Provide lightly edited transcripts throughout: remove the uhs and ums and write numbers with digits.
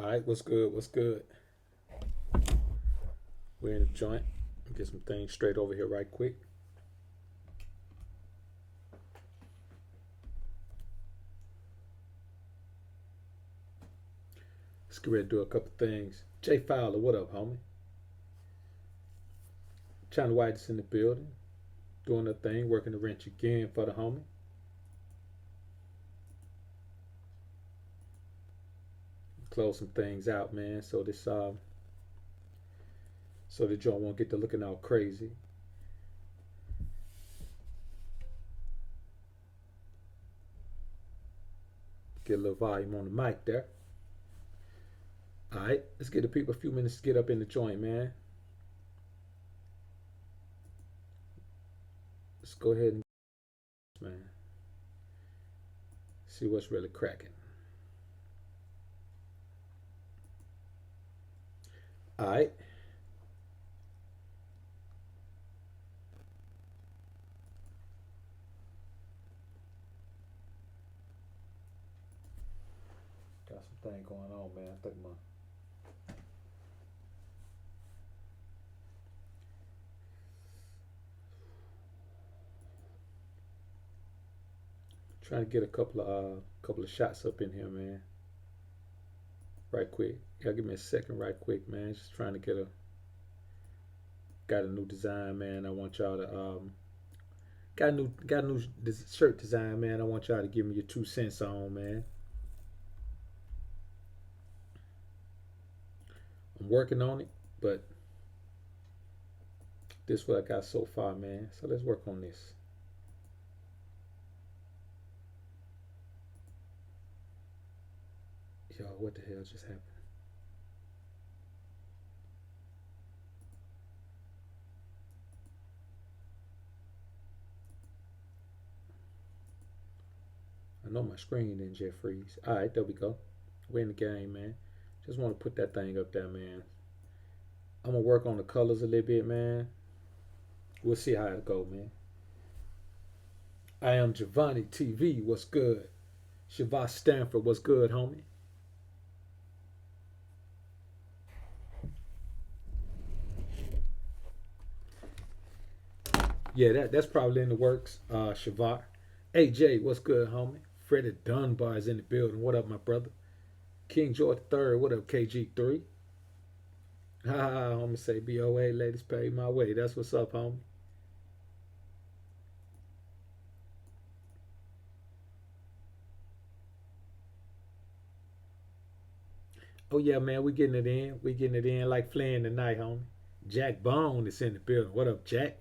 All right, what's good? What's good? We're in the joint. Get some things straight over here right quick. Let's get ready to do a couple things. Jay Fowler, what up, homie? China White's in the building, doing a thing, working the wrench again for the homie. Close some things out, man. So the joint won't get to looking all crazy. Get a little volume on the mic there. All right, let's give the people a few minutes to get up in the joint, man. Let's go ahead and man, see what's really cracking. All right. Got some thing going on, man. I think my trying to get a couple of shots up in here, man. Right quick. Y'all give me a second, right quick, man. Just trying to got a new design, man. I want y'all to got a new shirt design, man. I want y'all to give me your 2 cents on, man. I'm working on it, but this is what I got so far, man. So let's work on this. Yo, what the hell just happened? I know my screen didn't jet freeze. All right, there we go. We're in the game, man. Just want to put that thing up there, man. I'm gonna work on the colors a little bit, man. We'll see how it go, man. I am Giovanni TV. What's good? Shavas Stanford. What's good, homie? Yeah, that's probably in the works. Shavar. AJ, what's good, homie? Freddie Dunbar is in the building. What up, my brother? King George III. What up, KG3? Ha ha, homie say BoA, ladies pay my way. That's what's up, homie. Oh yeah, man, we getting it in. We getting it in like Flynn tonight, homie. Jack Bone is in the building. What up, Jack?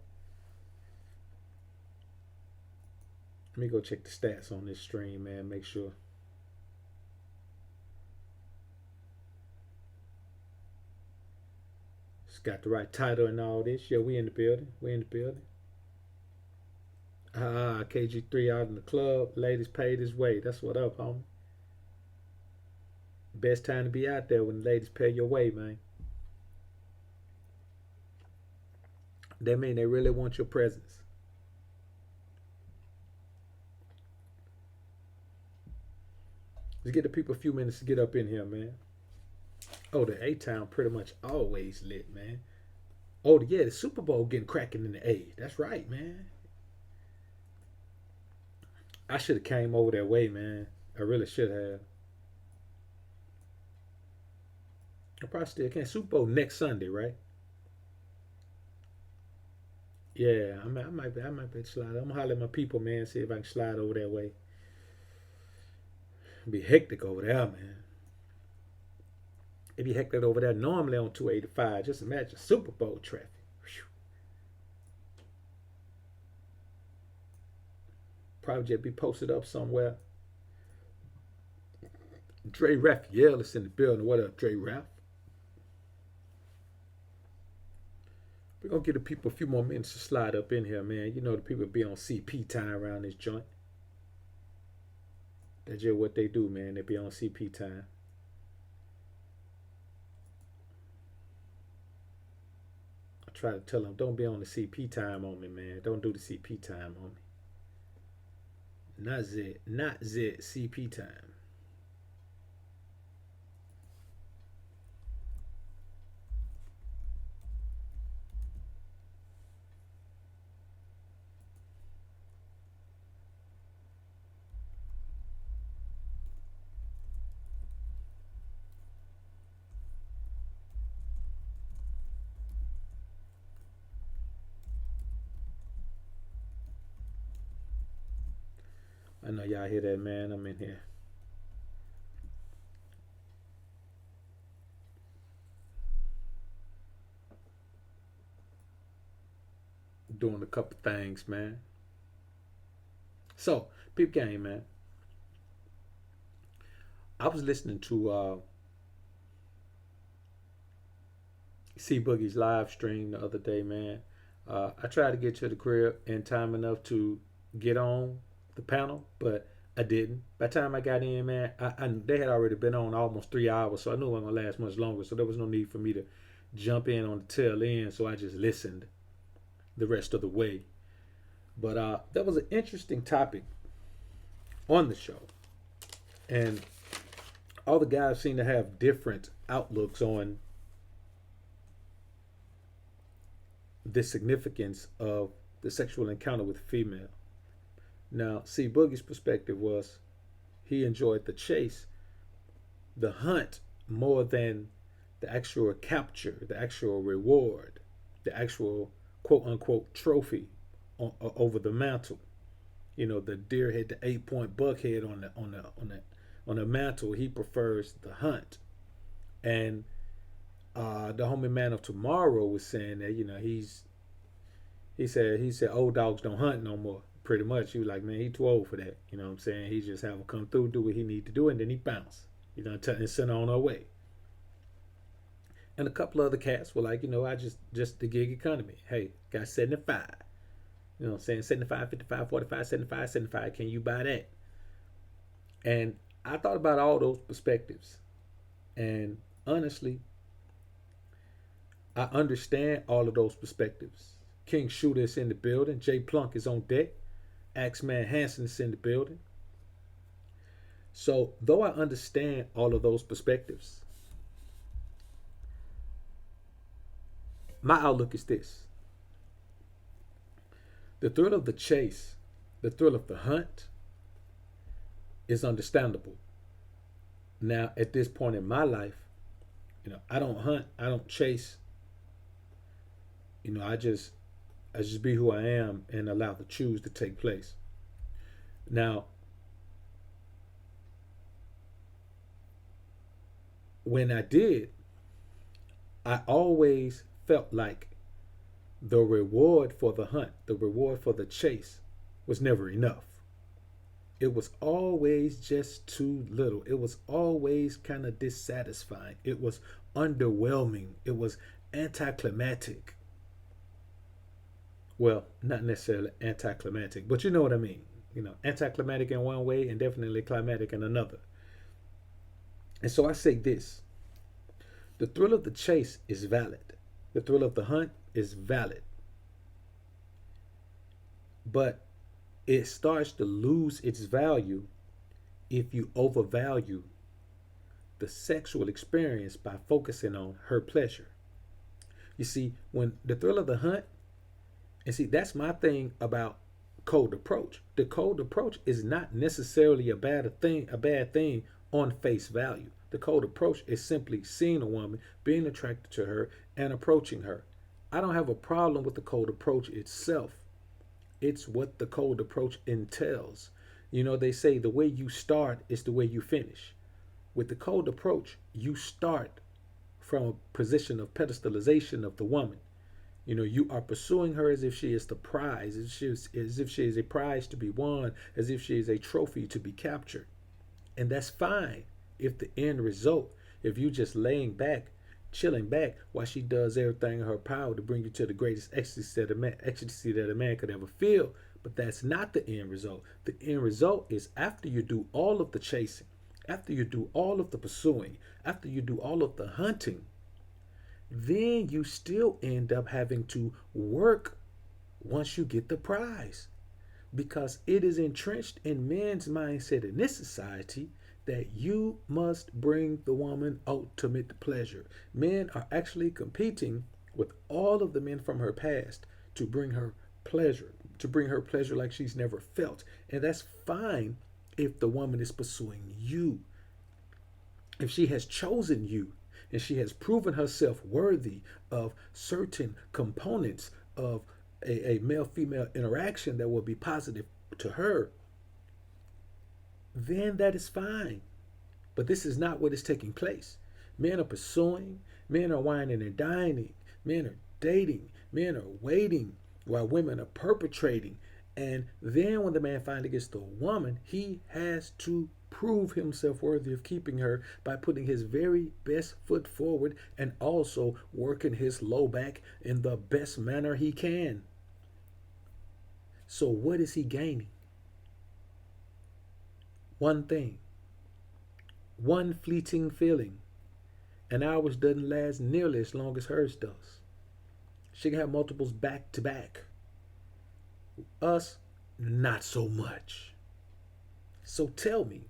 Let me go check the stats on this stream, man. Make sure. It's got the right title and all this. Yeah, we in the building. We in the building. KG3 out in the club. Ladies paid his way. That's what up, homie. Best time to be out there when the ladies pay your way, man. That mean they really want your presence. Let's get the people a few minutes to get up in here, man. Oh, the A-Town pretty much always lit, man. Oh, yeah, the Super Bowl getting cracking in the A. That's right, man. I should have came over that way, man. I really should have. I probably still can. Super Bowl next Sunday, right? Yeah, I might be slide. I'm gonna holler at my people, man. See if I can slide over that way. It'd be hectic over there, man. It'd be hectic over there normally on 285. Just imagine Super Bowl traffic. Whew. Probably just be posted up somewhere. Dre Raphael is in the building. What up, Dre Ralph? We're gonna give the people a few more minutes to slide up in here, man. You know the people be on CP time around this joint. That's just what they do, man. They be on CP time. I try to tell them, don't be on the CP time on me, man. Don't do the CP time on me. Not Z CP time. I know y'all hear that, man. I'm in here doing a couple things, man. So, peep game, man. I was listening to C Boogie's live stream the other day, man. I tried to get to the crib in time enough to get on the panel, but I didn't. By the time I got in, man, they had already been on almost 3 hours, so I knew it wasn't gonna last much longer. So there was no need for me to jump in on the tail end. So I just listened the rest of the way. But that was an interesting topic on the show, and all the guys seem to have different outlooks on the significance of the sexual encounter with a female. Now, see, Boogie's perspective was he enjoyed the chase, the hunt, more than the actual capture, the actual reward, the actual quote unquote trophy over the mantle. You know, the deer head, the 8 point buck head on the mantle. He prefers the hunt, and the homie Man of Tomorrow was saying that he said old dogs don't hunt no more. Pretty much, he was like, man, he too old for that. You know what I'm saying? He just have him come through, do what he need to do, and then he bounce. And send her on her way. And a couple of other cats were like, I just the gig economy. Hey, got 75. You know what I'm saying? 75, 55, 45, 75, 75. Can you buy that? And I thought about all those perspectives. And honestly, I understand all of those perspectives. King Shooter is in the building. Jay Plunk is on deck. Axeman Hansen is in the building. So, though I understand all of those perspectives, my outlook is this: the thrill of the chase, the thrill of the hunt is understandable. Now, at this point in my life, I don't hunt, I don't chase. I just be who I am and allow the choose to take place. Now, when I did, I always felt like the reward for the hunt, the reward for the chase was never enough. It was always just too little. It was always kind of dissatisfying. It was underwhelming. It was anticlimactic. Well, not necessarily anticlimactic, but you know what I mean. Anticlimactic in one way and definitely climatic in another. And so I say this: the thrill of the chase is valid, the thrill of the hunt is valid, but it starts to lose its value if you overvalue the sexual experience by focusing on her pleasure. You see, when the thrill of the hunt, and see, that's my thing about cold approach. The cold approach is not necessarily a bad thing on face value. The cold approach is simply seeing a woman, being attracted to her, and approaching her. I don't have a problem with the cold approach itself. It's what the cold approach entails. They say the way you start is the way you finish. With the cold approach, you start from a position of pedestalization of the woman. You are pursuing her as if she is the prize, as if she is a prize to be won, as if she is a trophy to be captured. And that's fine if the end result, if you just laying back, chilling back while she does everything in her power to bring you to the greatest ecstasy that a man could ever feel. But that's not the end result. The end result is after you do all of the chasing, after you do all of the pursuing, after you do all of the hunting, then you still end up having to work once you get the prize. Because it is entrenched in men's mindset in this society that you must bring the woman ultimate pleasure. Men are actually competing with all of the men from her past to bring her pleasure like she's never felt. And that's fine if the woman is pursuing you. If she has chosen you, and she has proven herself worthy of certain components of a male female interaction that will be positive to her, then that is fine. But this is not what is taking place. Men are pursuing, men are whining and dining, men are dating, men are waiting while women are perpetrating. And then when the man finally gets the woman, he has to prove himself worthy of keeping her by putting his very best foot forward and also working his low back in the best manner he can. So what is he gaining? One thing, one fleeting feeling. And ours doesn't last nearly as long as hers does. She can have multiples back to back. Us, not so much. So tell me,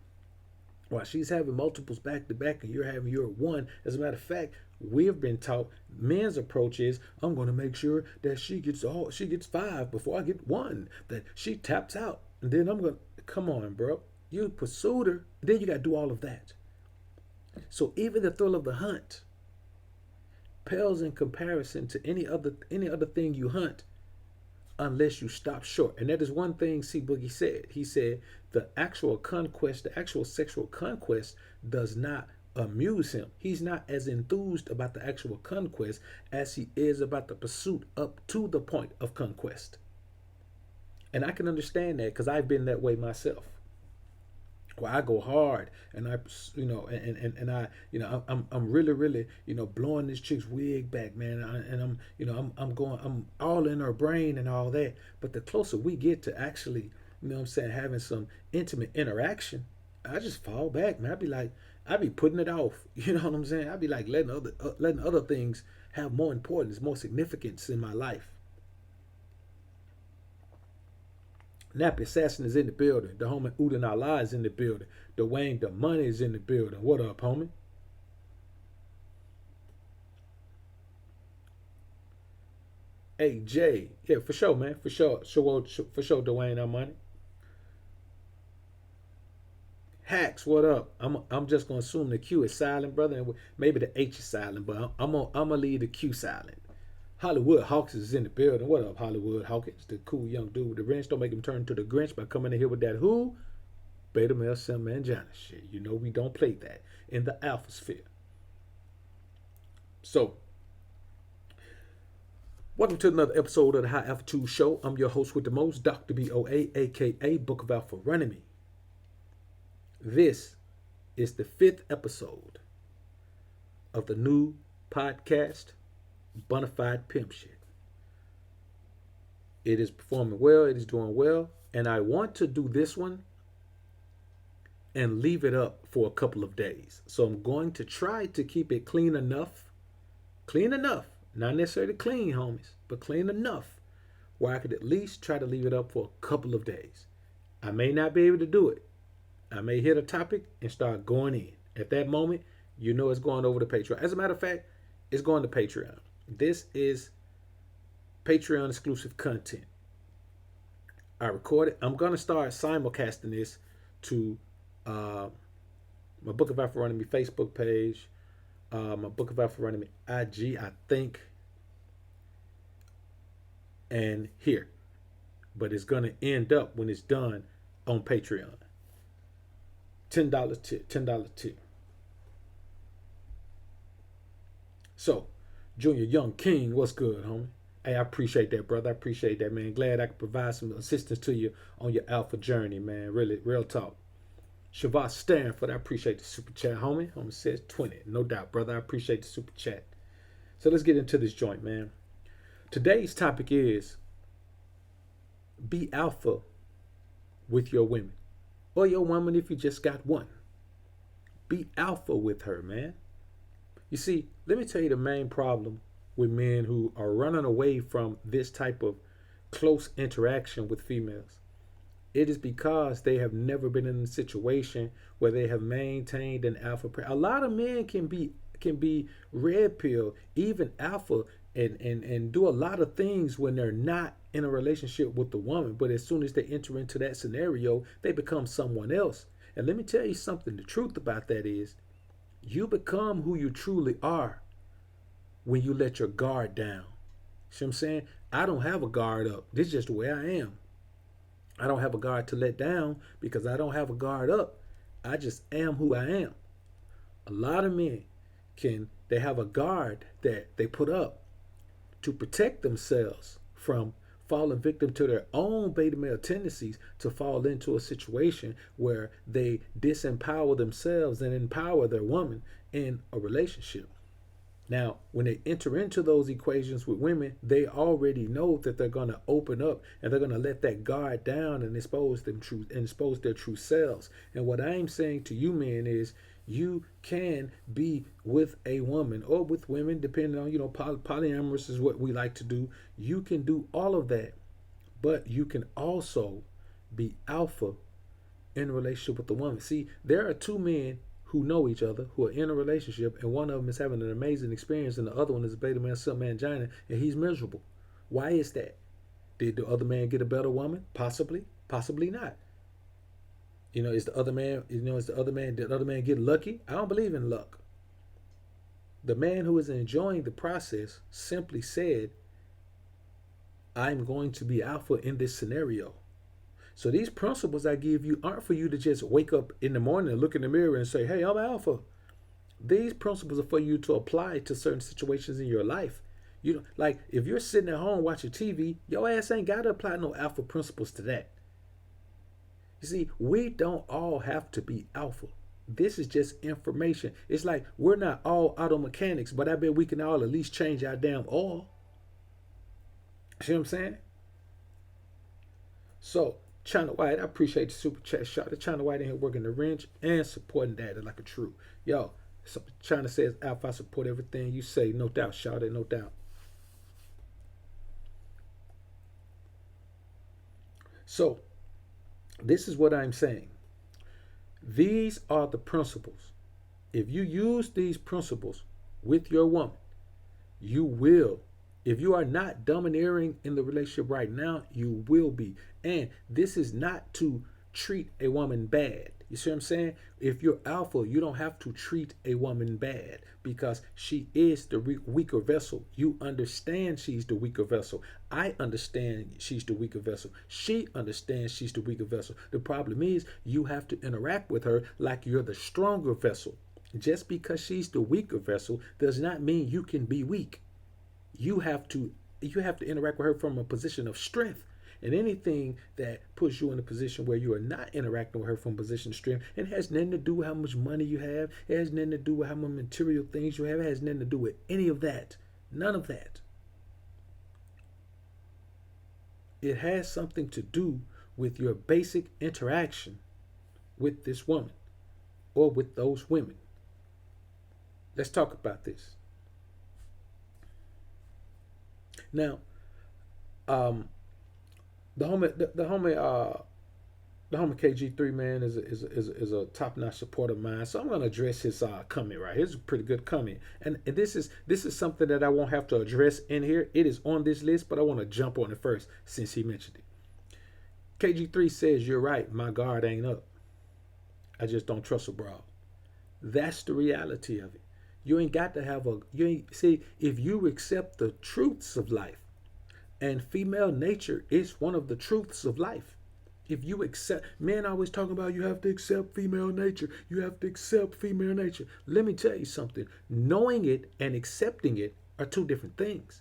while she's having multiples back to back and you're having your one, as a matter of fact, we've been taught men's approach is I'm going to make sure that she gets five before I get one, that she taps out, and then I'm going to come on, bro. You pursued her, then you got to do all of that. So even the thrill of the hunt pales in comparison to any other thing you hunt, unless you stop short. And that is one thing C Boogie said. He said the actual conquest, the actual sexual conquest does not amuse him. He's not as enthused about the actual conquest as he is about the pursuit up to the point of conquest. And I can understand that because I've been that way myself. Where I go hard and I, I'm really, blowing this chick's wig back, man. I'm all in her brain and all that. But the closer we get to actually, having some intimate interaction, I just fall back, man. I be putting it off. You know what I'm saying? I be like letting other things have more importance, more significance in my life. Nappy Assassin is in the building. The homie Udin Allah is in the building. Dwayne the Money is in the building. What up, homie? Hey, Jay. Yeah, for sure, man. For sure, Dwayne the Money. Hacks, what up? I'm just gonna assume the Q is silent, brother, and maybe the H is silent, but I'm gonna leave the Q silent. Hollywood Hawkins is in the building. What up, Hollywood Hawkins? The cool young dude with the wrench. Don't make him turn to the Grinch by coming in here with that who? Beta male sim mangina shit. You know we don't play that in the alpha sphere. So, welcome to another episode of the High Alpha 2 Show. I'm your host with the most, Dr. BoA, aka Book of Alpha-Ronomy. This is the 5th episode of the new podcast, Bonafide Pimp shit. It is performing well, it is doing well, and I want to do this one and leave it up for a couple of days. So I'm going to try to keep it clean enough, not necessarily clean, homies, but clean enough where I could at least try to leave it up for a couple of days. I may not be able to do it. I may hit a topic and start going in. At that moment, it's going over to Patreon. As a matter of fact, it's going to Patreon. This is Patreon exclusive content. I recorded. I'm going to start simulcasting this to my Book of Alpha-Ronomy Facebook page, my Book of Alpha-Ronomy IG, I think, and here. But it's going to end up when it's done on Patreon. $10 tip. So, Junior Young King, what's good, homie? Hey, I appreciate that, brother. I appreciate that, man. Glad I could provide some assistance to you on your alpha journey, man. Really, real talk. Shavas Stanford, I appreciate the super chat, homie. Homie says 20. No doubt, brother. I appreciate the super chat. So let's get into this joint, man. Today's topic is be alpha with your women. Or your woman if you just got one. Be alpha with her, man. You see, let me tell you the main problem with men who are running away from this type of close interaction with females. It is because they have never been in a situation where they have maintained an alpha. A lot of men can be red pill, even alpha, and do a lot of things when they're not in a relationship with the woman. But as soon as they enter into that scenario, they become someone else. And let me tell you something. The truth about that is you become who you truly are when you let your guard down. See what I'm saying? I don't have a guard up. This is just the way I am. I don't have a guard to let down because I don't have a guard up. I just am who I am. A lot of men they have a guard that they put up to protect themselves from falling victim to their own beta male tendencies to fall into a situation where they disempower themselves and empower their woman in a relationship. Now, when they enter into those equations with women, they already know that they're going to open up and they're going to let that guard down and expose their true selves. And what I'm saying to you men is you can be with a woman or with women, depending on, polyamorous is what we like to do. You can do all of that, but you can also be alpha in a relationship with the woman. See, there are two men who know each other, who are in a relationship, and one of them is having an amazing experience, and the other one is a beta male, sub mangina, and he's miserable. Why is that? Did the other man get a better woman? Possibly, possibly not. Is the other man, did the other man get lucky? I don't believe in luck. The man who is enjoying the process simply said, I'm going to be alpha in this scenario. So these principles I give you aren't for you to just wake up in the morning and look in the mirror and say, hey, I'm alpha. These principles are for you to apply to certain situations in your life. Like if you're sitting at home watching TV, your ass ain't got to apply no alpha principles to that. You see, we don't all have to be alpha. This is just information. It's like we're not all auto mechanics, but I bet we can all at least change our damn oil. See what I'm saying? So, China White, I appreciate the super chat shot. The China White in here working the wrench and supporting that like a true. Yo, so China says, Alpha, I support everything you say. No doubt, shout it, no doubt. So, this is what I'm saying. These are the principles. If you use these principles with your woman, you will. If you are not domineering in the relationship right now, you will be. And this is not to treat a woman bad. You see what I'm saying? If you're alpha, you don't have to treat a woman bad because she is the weaker vessel. You understand she's the weaker vessel. I understand she's the weaker vessel. She understands she's the weaker vessel. The problem is you have to interact with her like you're the stronger vessel. Just because she's the weaker vessel does not mean you can be weak. You have to interact with her from a position of strength. And anything that puts you in a position where you are not interacting with her from a position of strength, it has nothing to do with how much money you have. It has nothing to do with how much material things you have. It has nothing to do with any of that. None of that. It has something to do with your basic interaction with this woman or with those women. Let's talk about this. Now, the homie KG3 man is a top notch supporter of mine. So I'm gonna address his comment right. Here's a pretty good comment, and this is something that I won't have to address in here. It is on this list, but I want to jump on it first since he mentioned it. KG3 says you're right. My guard ain't up. I just don't trust a broad. That's the reality of it. You ain't got to have see, if you accept the truths of life, and female nature is one of the truths of life. If you accept, men always talking about you have to accept female nature. You have to accept female nature. Let me tell you something. Knowing it and accepting it are two different things.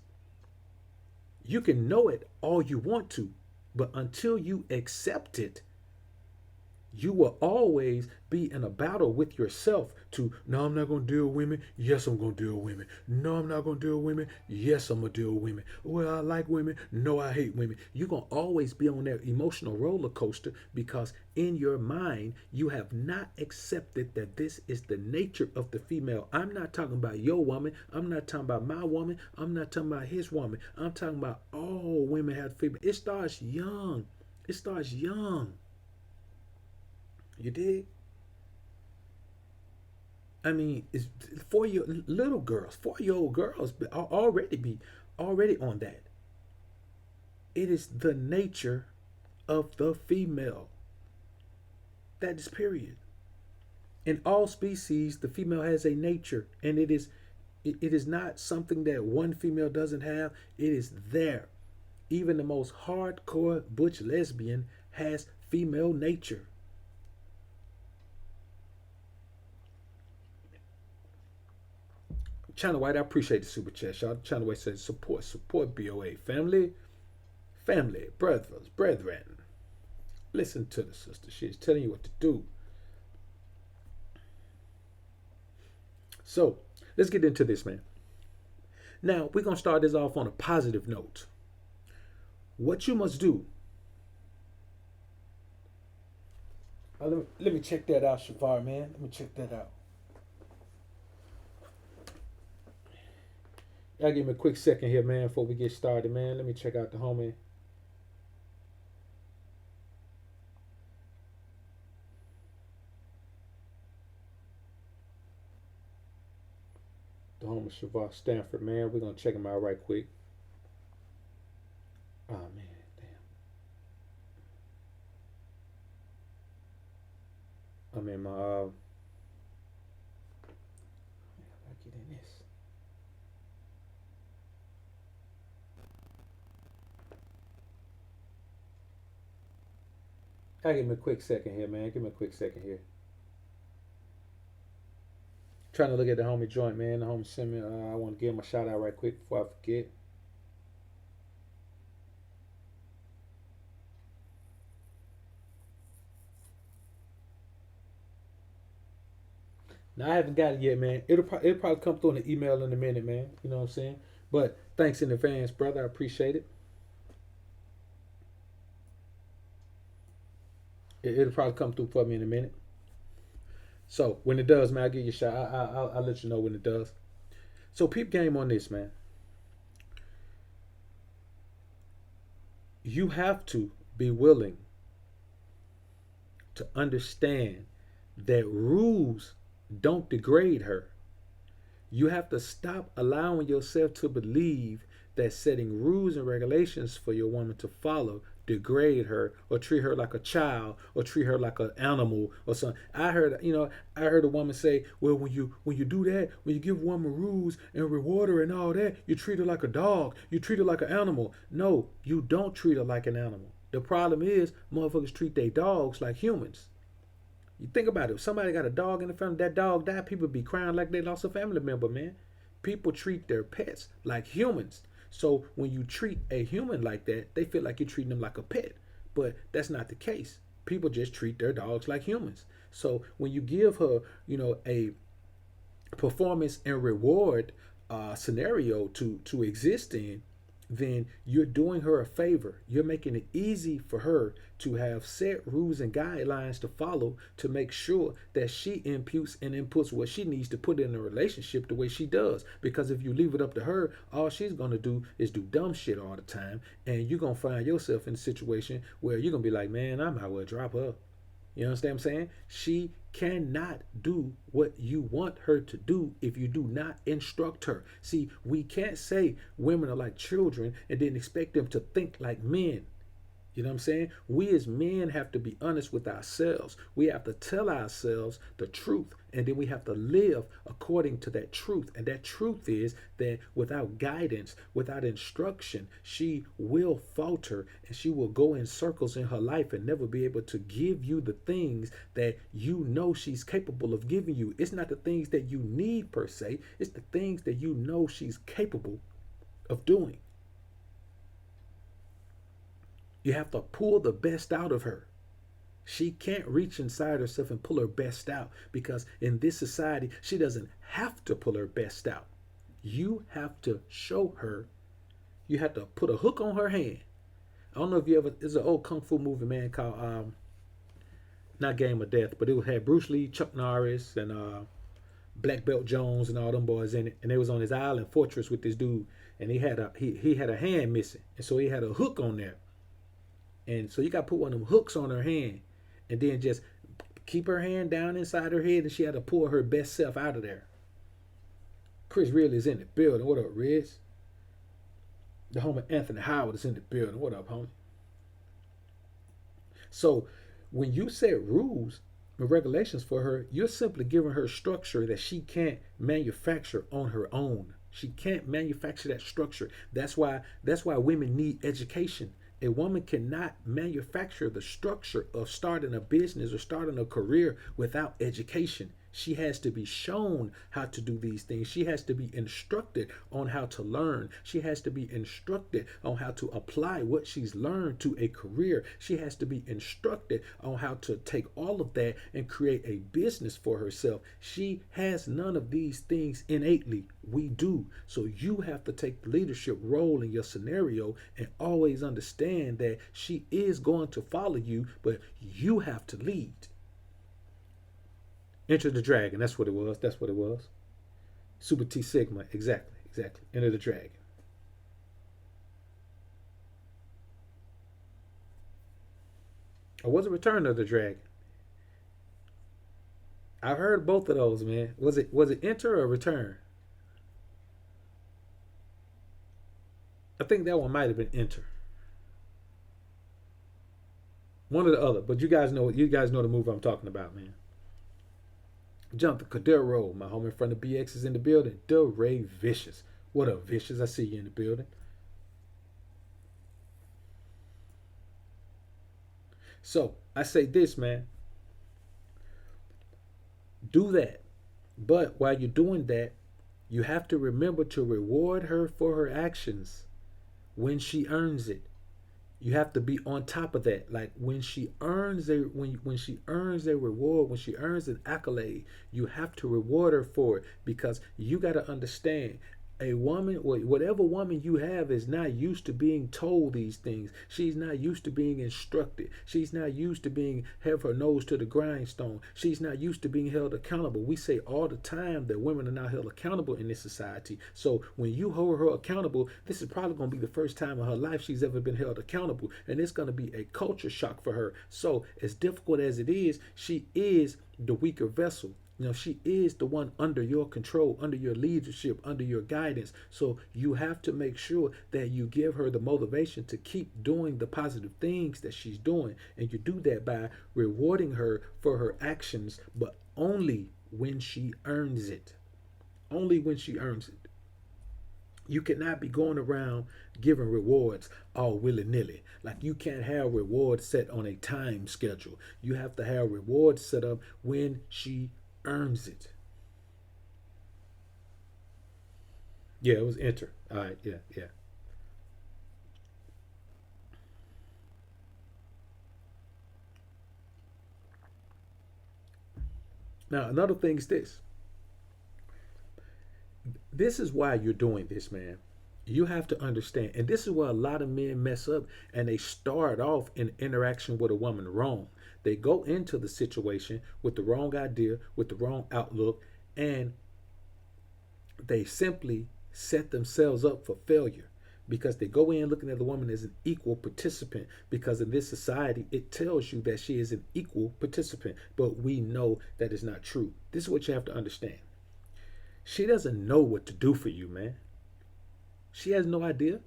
You can know it all you want to, but until you accept it, you will always be in a battle with yourself to, no, I'm not going to deal with women. Yes, I'm going to deal with women. No, I'm not going to deal with women. Yes, I'm going to deal with women. Well, I like women. No, I hate women. You're going to always be on that emotional roller coaster because in your mind, you have not accepted that this is the nature of the female. I'm not talking about your woman. I'm not talking about my woman. I'm not talking about his woman. I'm talking about all women have female. It starts young. It starts young. You dig? I mean, it's 4-year little girls, 4-year-old girls are already on that. It is the nature of the female. That is period. In all species, the female has a nature, and it is not something that one female doesn't have. It is there. Even the most hardcore butch lesbian has female nature. China White, I appreciate the super chat, y'all. China White says support BoA. Family, brothers, brethren. Listen to the sister. She's telling you what to do. So, let's get into this, man. Now, we're going to start this off on a positive note. What you must do. Let me check that out, Shavar, man. Let me check that out. Y'all give me a quick second here, man, before we get started, man. Let me check out the homie. The homie Shavar Stanford, man. We're going to check him out right quick. Oh, man. I'm in my I get in this. Give me a quick second here, man. Give me a quick second here. Trying to look at the homie joint, man. The homie sent me. I want to give him a shout out right quick before I forget. Now I haven't got it yet, man. It'll probably come through in the email in a minute, man. You know what I'm saying? But thanks in advance, brother. I appreciate it. It'll probably come through for me in a minute. So when it does, man, I'll give you a shot. I'll let you know when it does. So peep game on this, man. You have to be willing to understand that rules don't degrade her. You have to stop allowing yourself to believe that setting rules and regulations for your woman to follow degrade her or treat her like a child or treat her like an animal or something. I heard a woman say, well, when you do that, when you give a woman rules and reward her and all that, you treat her like a dog, you treat her like an animal. No, you don't treat her like an animal. The problem is motherfuckers treat their dogs like humans. You think about it. If somebody got a dog in the family, that dog died, people be crying like they lost a family member, man. People treat their pets like humans. So when you treat a human like that, they feel like you're treating them like a pet. But that's not the case. People just treat their dogs like humans. So when you give her, a performance and reward scenario to exist in, then you're doing her a favor. You're making it easy for her to have set rules and guidelines to follow to make sure that she imputes and inputs what she needs to put in a relationship the way she does. Because if you leave it up to her, all she's going to do is do dumb shit all the time. And you're going to find yourself in a situation where you're going to be like, man, I might well drop her. You understand what I'm saying? She cannot do what you want her to do if you do not instruct her. See, we can't say women are like children and then expect them to think like men. You know what I'm saying? We as men have to be honest with ourselves. We have to tell ourselves the truth, and then we have to live according to that truth. And that truth is that without guidance, without instruction, she will falter and she will go in circles in her life and never be able to give you the things that you know she's capable of giving you. It's not the things that you need per se, it's the things that you know she's capable of doing. You have to pull the best out of her. She can't reach inside herself and pull her best out because in this society, she doesn't have to pull her best out. You have to show her. You have to put a hook on her hand. I don't know if you ever, there's an old Kung Fu movie, man, called, not Game of Death, but it had Bruce Lee, Chuck Norris, and Black Belt Jones and all them boys in it. And they was on his island fortress with this dude. And he had a hand missing. And so he had a hook on there. And so you got to put one of them hooks on her hand and then just keep her hand down inside her head and she had to pull her best self out of there. Chris Real is in the building. What up, Riz? The homie Anthony Howard is in the building. What up, homie? So when you set rules and regulations for her, you're simply giving her structure that she can't manufacture on her own. She can't manufacture that structure. That's why women need education A woman cannot manufacture the structure of starting a business or starting a career without education. She has to be shown how to do these things. She has to be instructed on how to learn. She has to be instructed on how to apply what she's learned to a career. She has to be instructed on how to take all of that and create a business for herself. She has none of these things innately. We do. So you have to take the leadership role in your scenario and always understand that she is going to follow you, but you have to lead. Enter the Dragon. That's what it was. That's what it was. Super T Sigma. Exactly. Exactly. Enter the Dragon. Or was it Return of the Dragon? I've heard both of those, man. Was it Enter or Return? I think that one might have been Enter. One or the other. But you guys know the movie I'm talking about, man. Jonathan Cordero, my home in front of BX is in the building. DeRay Vicious. What up, Vicious? I see you in the building. So I say this, man. Do that. But while you're doing that, you have to remember to reward her for her actions when she earns it. You have to be on top of that. Like when she earns when she earns a reward, when she earns an accolade, you have to reward her for it, because you got to understand, a woman, or whatever woman you have, is not used to being told these things. She's not used to being instructed. She's not used to being have her nose to the grindstone. She's not used to being held accountable. We say all the time that women are not held accountable in this society. So when you hold her accountable, this is probably going to be the first time in her life she's ever been held accountable, and it's going to be a culture shock for her. So as difficult as it is, she is the weaker vessel. She is the one under your control, under your leadership, under your guidance. So you have to make sure that you give her the motivation to keep doing the positive things that she's doing. And you do that by rewarding her for her actions, but only when she earns it. Only when she earns it. You cannot be going around giving rewards all willy-nilly. Like, you can't have rewards set on a time schedule. You have to have rewards set up when she earns it. Yeah, it was Enter. All right, yeah. Now, another thing is this. This is why you're doing this, man. You have to understand, and this is where a lot of men mess up, and they start off in interaction with a woman wrong. They go into the situation with the wrong idea, with the wrong outlook, and they simply set themselves up for failure, because they go in looking at the woman as an equal participant, because in this society it tells you that she is an equal participant, but we know that is not true. This is what you have to understand. She doesn't know what to do for you, man. She has no idea.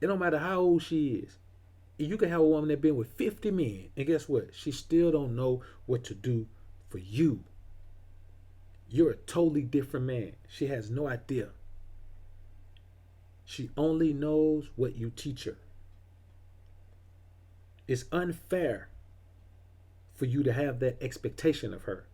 It don't matter how old she is. You can have a woman that been with 50 men, and guess what? She still don't know what to do for you. You're a totally different man. She has no idea. She only knows what you teach her. It's unfair for you to have that expectation of her,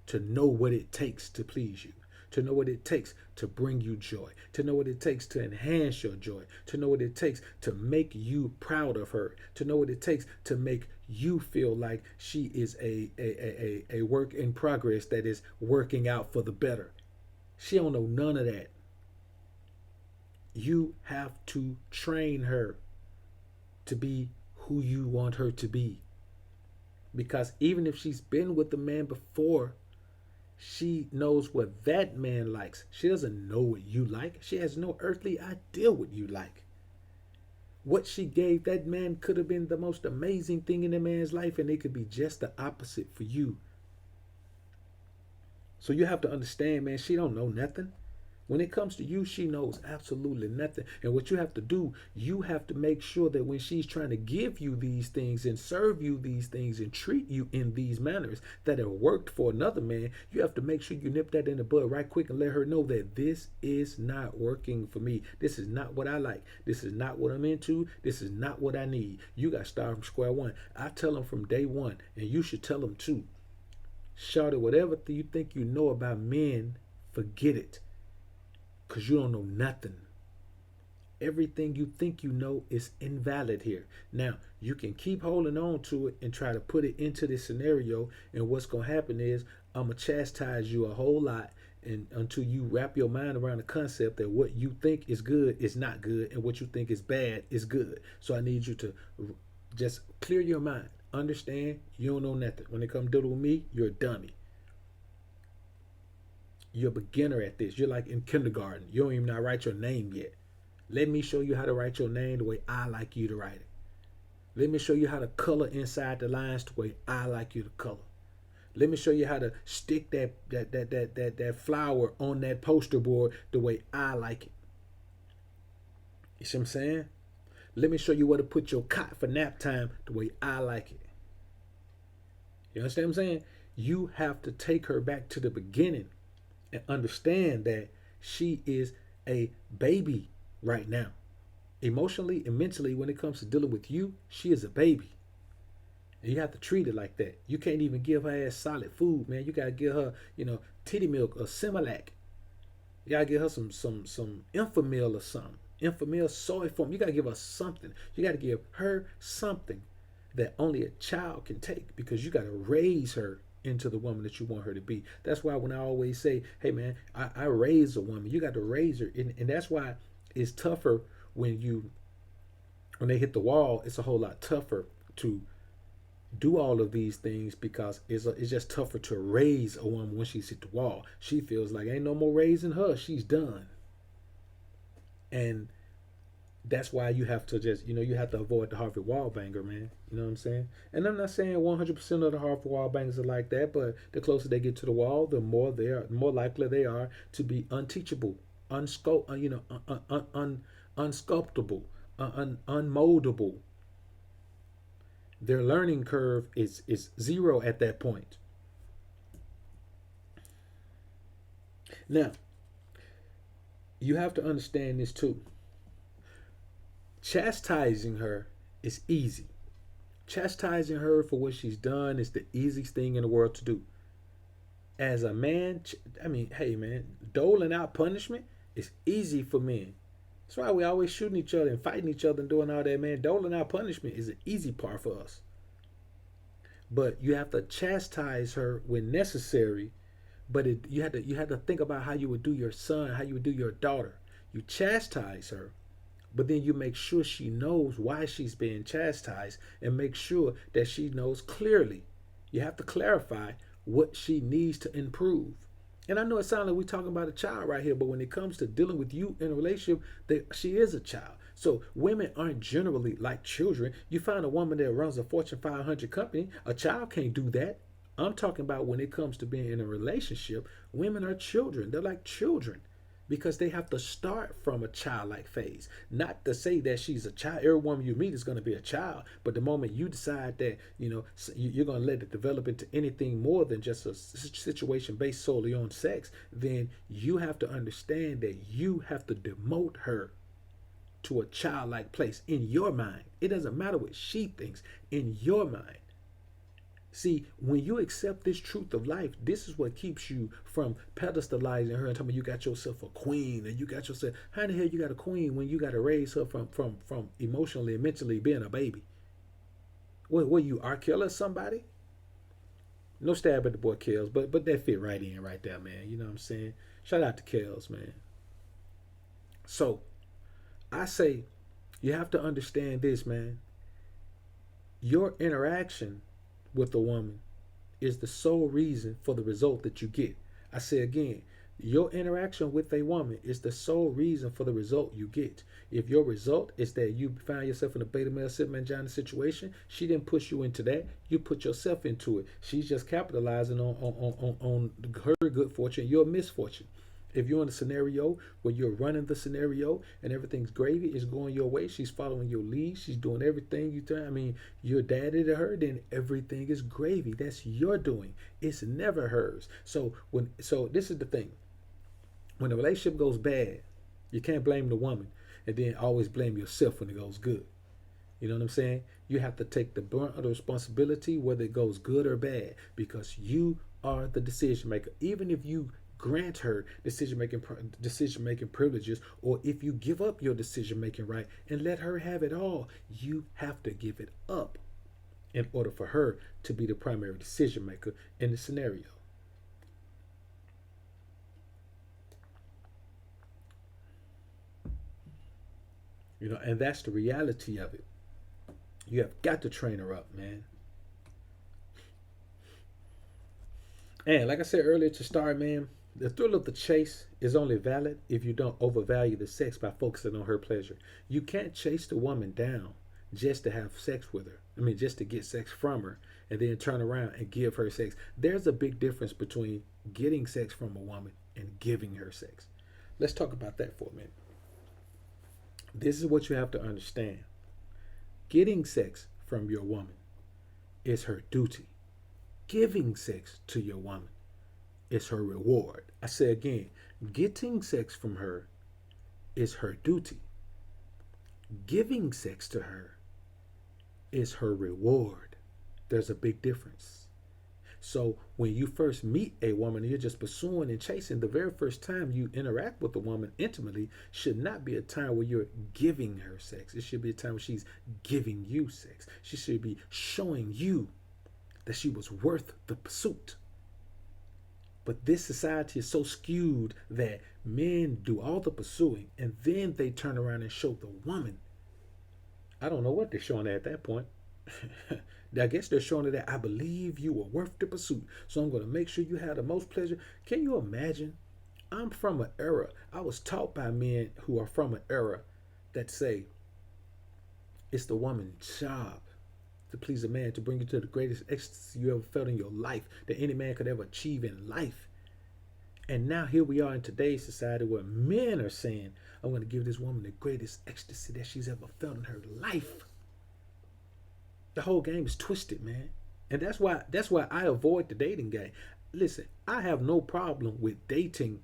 to know what it takes to please you, to know what it takes to bring you joy, to know what it takes to enhance your joy, to know what it takes to make you proud of her, to know what it takes to make you feel like she is a work in progress that is working out for the better. She don't know none of that. You have to train her to be who you want her to be. Because even if she's been with the man before, she knows what that man likes. She doesn't know what you like. She has no earthly idea what you like. What she gave that man could have been the most amazing thing in the man's life, and it could be just the opposite for you. So you have to understand, man, she don't know nothing. When it comes to you, she knows absolutely nothing. And what you have to do, you have to make sure that when she's trying to give you these things and serve you these things and treat you in these manners that have worked for another man, you have to make sure you nip that in the bud right quick and let her know that this is not working for me. This is not what I like. This is not what I'm into. This is not what I need. You got to start from square one. I tell them from day one, and you should tell them too. Shawty, whatever you think you know about men, forget it. Because you don't know nothing. Everything you think you know is invalid here. Now, you can keep holding on to it and try to put it into this scenario. And what's going to happen is I'm going to chastise you a whole lot and until you wrap your mind around the concept that what you think is good is not good and what you think is bad is good. So I need you to just clear your mind. Understand you don't know nothing. When it comes to dealing with me, you're a dummy. You're a beginner at this. You're like in kindergarten. You don't even know how to write your name yet. Let me show you how to write your name the way I like you to write it. Let me show you how to color inside the lines the way I like you to color. Let me show you how to stick that flower on that poster board the way I like it. You see what I'm saying? Let me show you where to put your cot for nap time the way I like it. You understand what I'm saying? You have to take her back to the beginning and understand that she is a baby right now. Emotionally and mentally, when it comes to dealing with you, she is a baby. And you have to treat it like that. You can't even give her ass solid food, man. You gotta give her, titty milk or Similac. You gotta give her some Infamil or something. Infamil soy foam. You gotta give her something. You gotta give her something that only a child can take because you gotta raise her into the woman that you want her to be. That's why when I always say, hey man, I raise a woman, you got to raise her. And that's why it's tougher when they hit the wall. It's a whole lot tougher to do all of these things because it's just tougher to raise a woman when she's hit the wall. She feels like ain't no more raising her. She's done. And that's why you have to just, you have to avoid the Harvey Wallbanger, man. You know what I'm saying? And I'm not saying 100% of the Harvey Wallbangers are like that, but the closer they get to the wall, the more likely they are to be unteachable, unsculptable, unmoldable. Their learning curve is zero at that point. Now, you have to understand this too. Chastising her is easy. Chastising her for what she's done is the easiest thing in the world to do. As a man, hey man, doling out punishment is easy for men. That's why we always shooting each other and fighting each other and doing all that, man. Doling out punishment is an easy part for us. But you have to chastise her when necessary. But you had to think about how you would do your son, how you would do your daughter. You chastise her, but then you make sure she knows why she's being chastised and make sure that she knows clearly. You have to clarify what she needs to improve. And I know it sounds like we're talking about a child right here, but when it comes to dealing with you in a relationship, she is a child. So women aren't generally like children. You find a woman that runs a Fortune 500 company, a child can't do that. I'm talking about when it comes to being in a relationship, women are children. They're like children because they have to start from a childlike phase. Not to say that she's a child. Every woman you meet is going to be a child. But the moment you decide that, you're going to let it develop into anything more than just a situation based solely on sex, then you have to understand that you have to demote her to a childlike place in your mind. It doesn't matter what she thinks in your mind. See, when you accept this truth of life, this is what keeps you from pedestalizing her and telling me you got yourself a queen and you got yourself. How in the hell you got a queen when you got to raise her from emotionally and mentally being a baby? What you R. Kelly somebody? No stab at the boy Kells, but that fit right in right there, man. You know what I'm saying? Shout out to Kells, man. So I say you have to understand this, man. Your interaction with a woman is the sole reason for the result that you get. I say again, your interaction with a woman is the sole reason for the result you get. If your result is that you find yourself in a beta male sit mangina situation, she didn't push you into that. You put yourself into it. She's just capitalizing on her good fortune, your misfortune. If you're in a scenario where you're running the scenario and everything's gravy, it's going your way, she's following your lead, she's doing everything you do. I mean, you're daddy to her, then everything is gravy. That's your doing. It's never hers. So this is the thing. When the relationship goes bad, you can't blame the woman and then always blame yourself when it goes good. You know what I'm saying? You have to take the brunt of the responsibility, whether it goes good or bad, because you are the decision maker. Even if you grant her decision making privileges, or if you give up your decision making right and let her have it all, you have to give it up in order for her to be the primary decision maker in the scenario. And that's the reality of it. You have got to train her up, man. And like I said earlier to start, man, the thrill of the chase is only valid if you don't overvalue the sex by focusing on her pleasure. You can't chase the woman down just to have sex with her. I mean, just to get sex from her and then turn around and give her sex. There's a big difference between getting sex from a woman and giving her sex. Let's talk about that for a minute. This is what you have to understand. Getting sex from your woman is her duty. Giving sex to your woman is her reward. I say again, getting sex from her is her duty. Giving sex to her is her reward. There's a big difference. So when you first meet a woman and you're just pursuing and chasing, the very first time you interact with a woman intimately should not be a time where you're giving her sex. It should be a time where she's giving you sex. She should be showing you that she was worth the pursuit. But this society is so skewed that men do all the pursuing and then they turn around and show the woman. I don't know what they're showing at that point. I guess they're showing her that I believe you were worth the pursuit, so I'm going to make sure you have the most pleasure. Can you imagine? I'm from an era, I was taught by men who are from an era that say it's the woman's job to please a man, to bring you to the greatest ecstasy you ever felt in your life, that any man could ever achieve in life. And now here we are in today's society where men are saying, I'm going to give this woman the greatest ecstasy that she's ever felt in her life. The whole game is twisted, man. And that's why I avoid the dating game. Listen, I have no problem with dating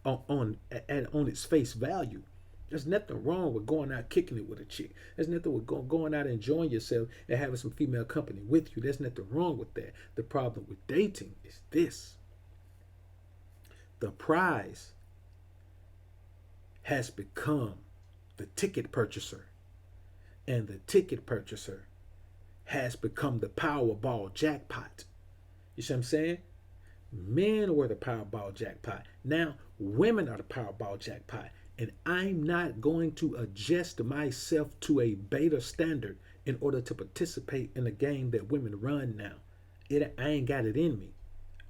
on its face value. There's nothing wrong with going out kicking it with a chick. There's nothing with going out enjoying yourself and having some female company with you. There's nothing wrong with that. The problem with dating is this. The prize has become the ticket purchaser. And the ticket purchaser has become the Powerball jackpot. You see what I'm saying? Men were the Powerball jackpot. Now women are the Powerball jackpot. And I'm not going to adjust myself to a beta standard in order to participate in a game that women run now. I ain't got it in me.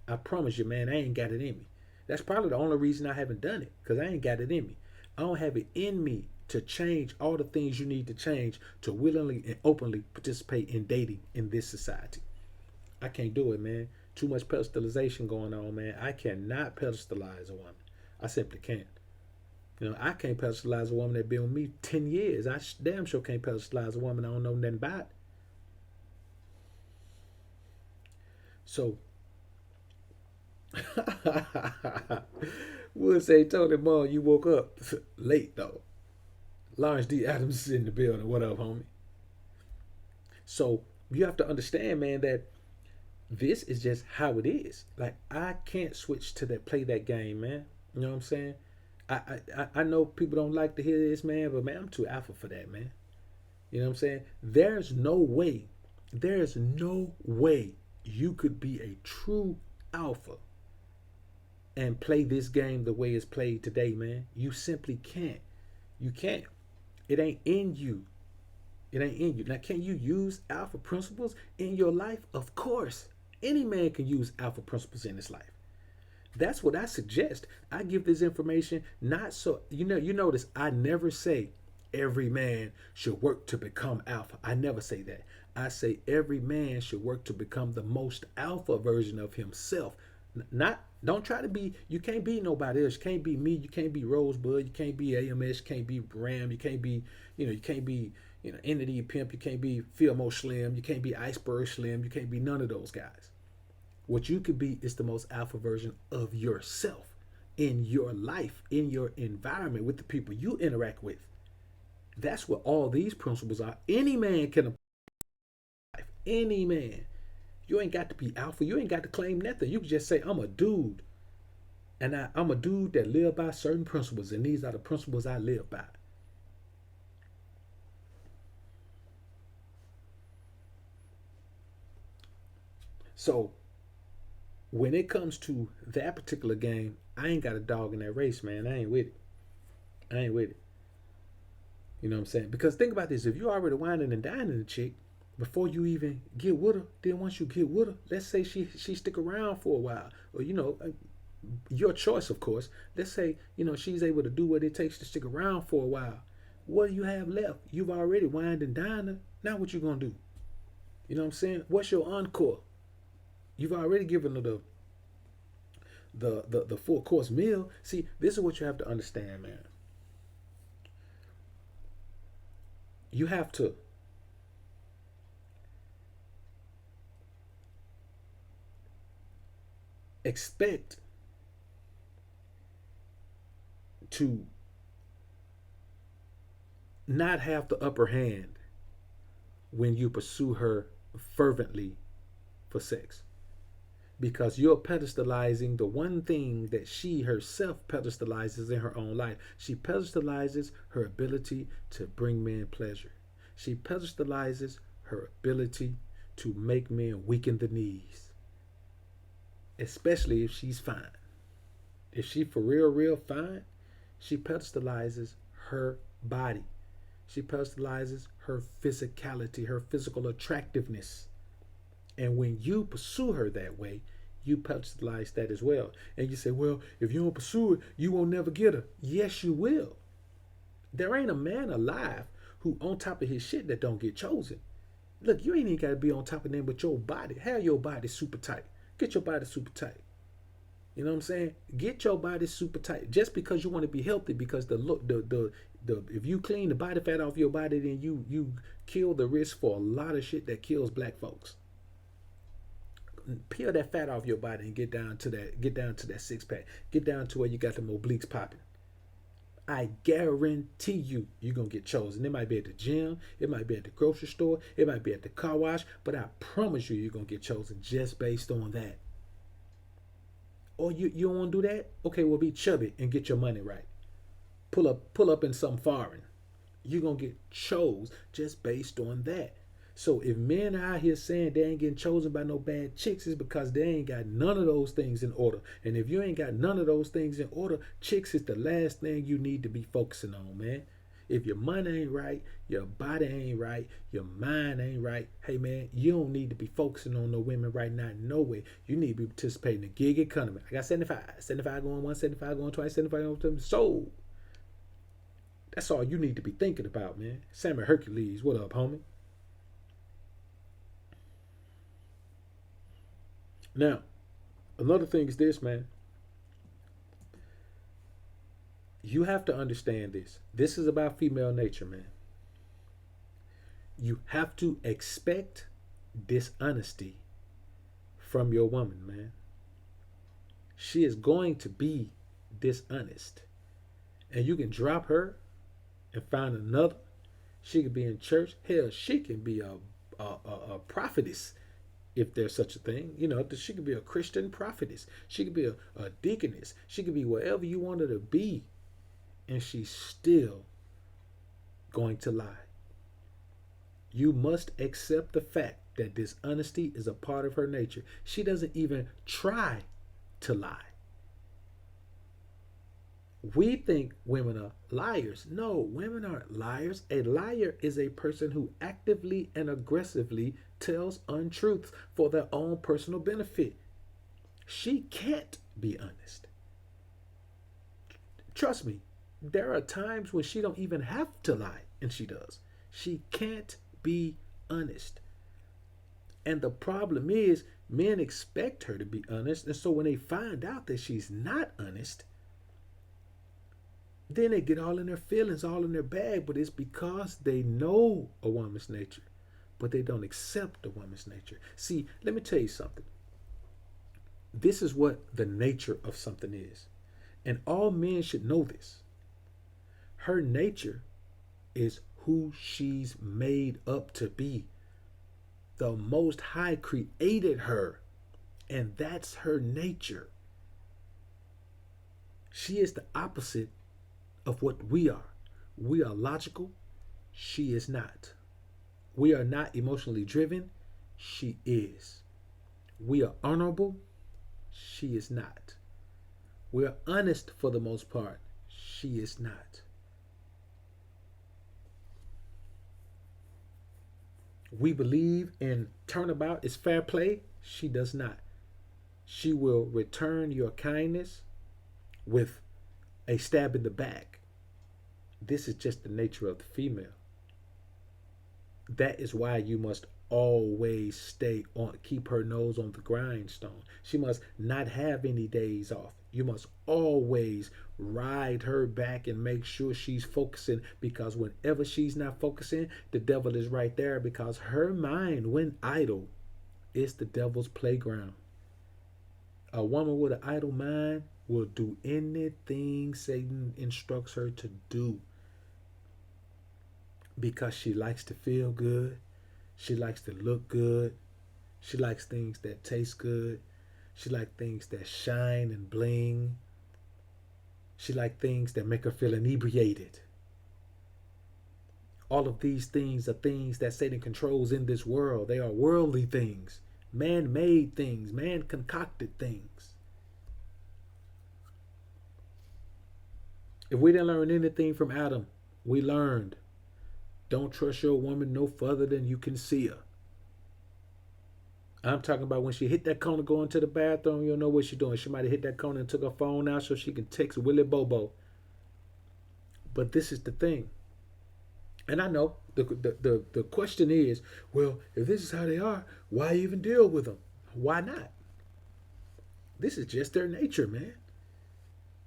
I promise you, man, I ain't got it in me. That's probably the only reason I haven't done it, because I ain't got it in me. I don't have it in me to change all the things you need to change to willingly and openly participate in dating in this society. I can't do it, man. Too much pedestalization going on, man. I cannot pedestalize a woman. I simply can't. I can't pedestalize a woman that been with me 10 years. I damn sure can't pedestalize a woman I don't know nothing about. So, would say, Tony, Mom, you woke up late, though. Lawrence D. Adams is in the building. What up, homie? So, you have to understand, man, that this is just how it is. Like, I can't switch to that, play that game, man. You know what I'm saying? I know people don't like to hear this, man, but man, I'm too alpha for that, man. You know what I'm saying? There's no way you could be a true alpha and play this game the way it's played today, man. You simply can't. You can't. It ain't in you. It ain't in you. Now, can you use alpha principles in your life? Of course. Any man can use alpha principles in his life. That's what I suggest. I give this information not so, you notice I never say every man should work to become alpha. I never say that. I say every man should work to become the most alpha version of himself. Not don't try to be. You can't be nobody else. You can't be me. You can't be Rosebud. You can't be AMS. You can't be Ram. You can't be you can't be Entity Pimp. You can't be Filmo Slim. You can't be Iceberg Slim. You can't be none of those guys. What you could be is the most alpha version of yourself in your life, in your environment, with the people you interact with. That's what all these principles are. Any man can apply. Any man. You ain't got to be alpha. You ain't got to claim nothing. You can just say, I'm a dude. And I'm a dude that live by certain principles. And these are the principles I live by. So when it comes to that particular game, I ain't got a dog in that race, man. I ain't with it. I ain't with it. You know what I'm saying? Because think about this. If you already whining and dining a chick before you even get with her, then once you get with her, let's say she stick around for a while. Or, your choice, of course. Let's say, she's able to do what it takes to stick around for a while. What do you have left? You've already wined and dined her. Now what you going to do? You know what I'm saying? What's your encore? You've already given her the full course meal. See, this is what you have to understand, man. You have to expect to not have the upper hand when you pursue her fervently for sex, because you're pedestalizing the one thing that she herself pedestalizes in her own life. She pedestalizes her ability to bring men pleasure. She pedestalizes her ability to make men weaken the knees, especially if she's fine. If she for real fine, she pedestalizes her body. She pedestalizes her physicality, her physical attractiveness. And when you pursue her that way, you pedestalize that as well. And you say, well, if you don't pursue it, you won't never get her. Yes, you will. There ain't a man alive who on top of his shit that don't get chosen. Look, you ain't even got to be on top of them with your body. Have your body super tight. Get your body super tight. You know what I'm saying? Get your body super tight. Just because you want to be healthy, because the if you clean the body fat off your body, then you kill the risk for a lot of shit that kills black folks. Peel that fat off your body and get down to that six pack. Get down to where you got them obliques popping. I guarantee you're gonna get chosen. It might be at the gym, it might be at the grocery store, it might be at the car wash, but I promise you're gonna get chosen just based on that. Or you don't want to do that? Okay, well, be chubby and get your money right. Pull up in something foreign. You're gonna get chose just based on that. So if men are out here saying they ain't getting chosen by no bad chicks, it's because they ain't got none of those things in order. And if you ain't got none of those things in order, chicks is the last thing you need to be focusing on, man. If your money ain't right, your body ain't right, your mind ain't right, hey man, you don't need to be focusing on no women right now, no way. You need to be participating in the gig economy. I got 75 going once, 75 going twice, 75 going twice. So that's all you need to be thinking about, man. Sammy Hercules, what up, homie? Now, another thing is this, man. You have to understand this. This is about female nature, man. You have to expect dishonesty from your woman, man. She is going to be dishonest. And you can drop her and find another. She could be in church. Hell, she can be a prophetess, if there's such a thing. She could be a Christian prophetess. She could be a deaconess. She could be whatever you want her to be. And she's still going to lie. You must accept the fact that dishonesty is a part of her nature. She doesn't even try to lie. We think women are liars. No, women aren't liars. A liar is a person who actively and aggressively tells untruths for their own personal benefit. She can't be honest. Trust me, there are times when she don't even have to lie, and she does. She can't be honest. And the problem is, men expect her to be honest. And so when they find out that she's not honest, then they get all in their feelings, all in their bag. But it's because they know a woman's nature, but they don't accept a woman's nature. See, let me tell you something. This is what the nature of something is. And all men should know this. Her nature is who she's made up to be. The Most High created her, and that's her nature. She is the opposite of what we are. We are logical. She is not. We are not emotionally driven. She is. We are honorable. She is not. We are honest for the most part. She is not. We believe in turnabout is fair play. She does not. She will return your kindness with a stab in the back. This is just the nature of the female. That is why you must always keep her nose on the grindstone. She must not have any days off. You must always ride her back and make sure she's focusing, because whenever she's not focusing, the devil is right there, because her mind, when idle, is the devil's playground. A woman with an idle mind will do anything Satan instructs her to do, because she likes to feel good. She likes to look good. She likes things that taste good. She likes things that shine and bling. She likes things that make her feel inebriated. All of these things are things that Satan controls in this world. They are worldly things, man-made things, man-concocted things. If we didn't learn anything from Adam, we learned, don't trust your woman no further than you can see her. I'm talking about when she hit that corner going to the bathroom, you don't know what she's doing. She might have hit that corner and took her phone out so she can text Willie Bobo. But this is the thing. And I know the question is, well, if this is how they are, why even deal with them? Why not? This is just their nature, man.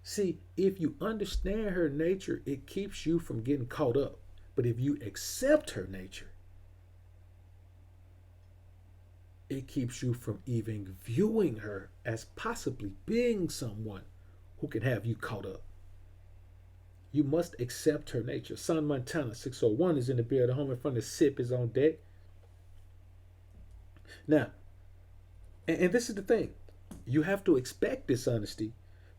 See, if you understand her nature, it keeps you from getting caught up. But if you accept her nature, it keeps you from even viewing her as possibly being someone who can have you caught up. You must accept her nature. Son Montana 601 is in the building. Home in front of Sip is on deck. Now, and this is the thing. You have to expect dishonesty,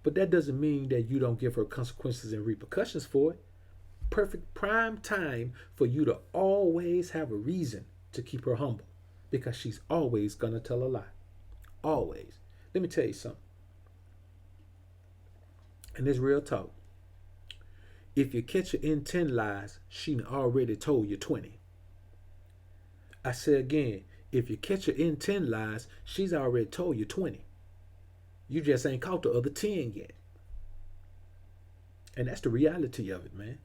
but that doesn't mean that you don't give her consequences and repercussions for it. Perfect prime time for you to always have a reason to keep her humble, because she's always going to tell a lie. Always. Let me tell you something. And this real talk. If you catch her in 10 lies, she already told you 20. I say again, if you catch her in 10 lies, she's already told you 20. You just ain't caught the other 10 yet. And that's the reality of it, man.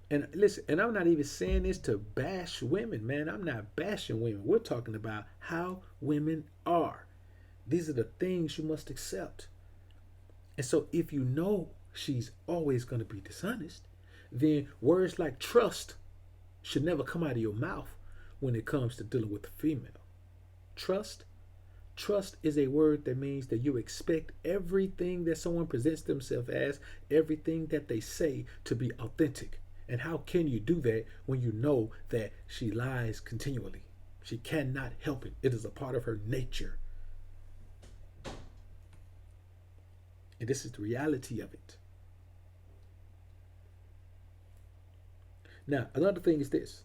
And listen, and I'm not even saying this to bash women, man. I'm not bashing women. We're talking about how women are. These are the things you must accept. And so if you know she's always going to be dishonest, then words like trust should never come out of your mouth when it comes to dealing with a female. Trust is a word that means that you expect everything that someone presents themselves as, everything that they say, to be authentic. And how can you do that when you know that she lies continually? She cannot help it. It is a part of her nature. And this is the reality of it. Now, another thing is this.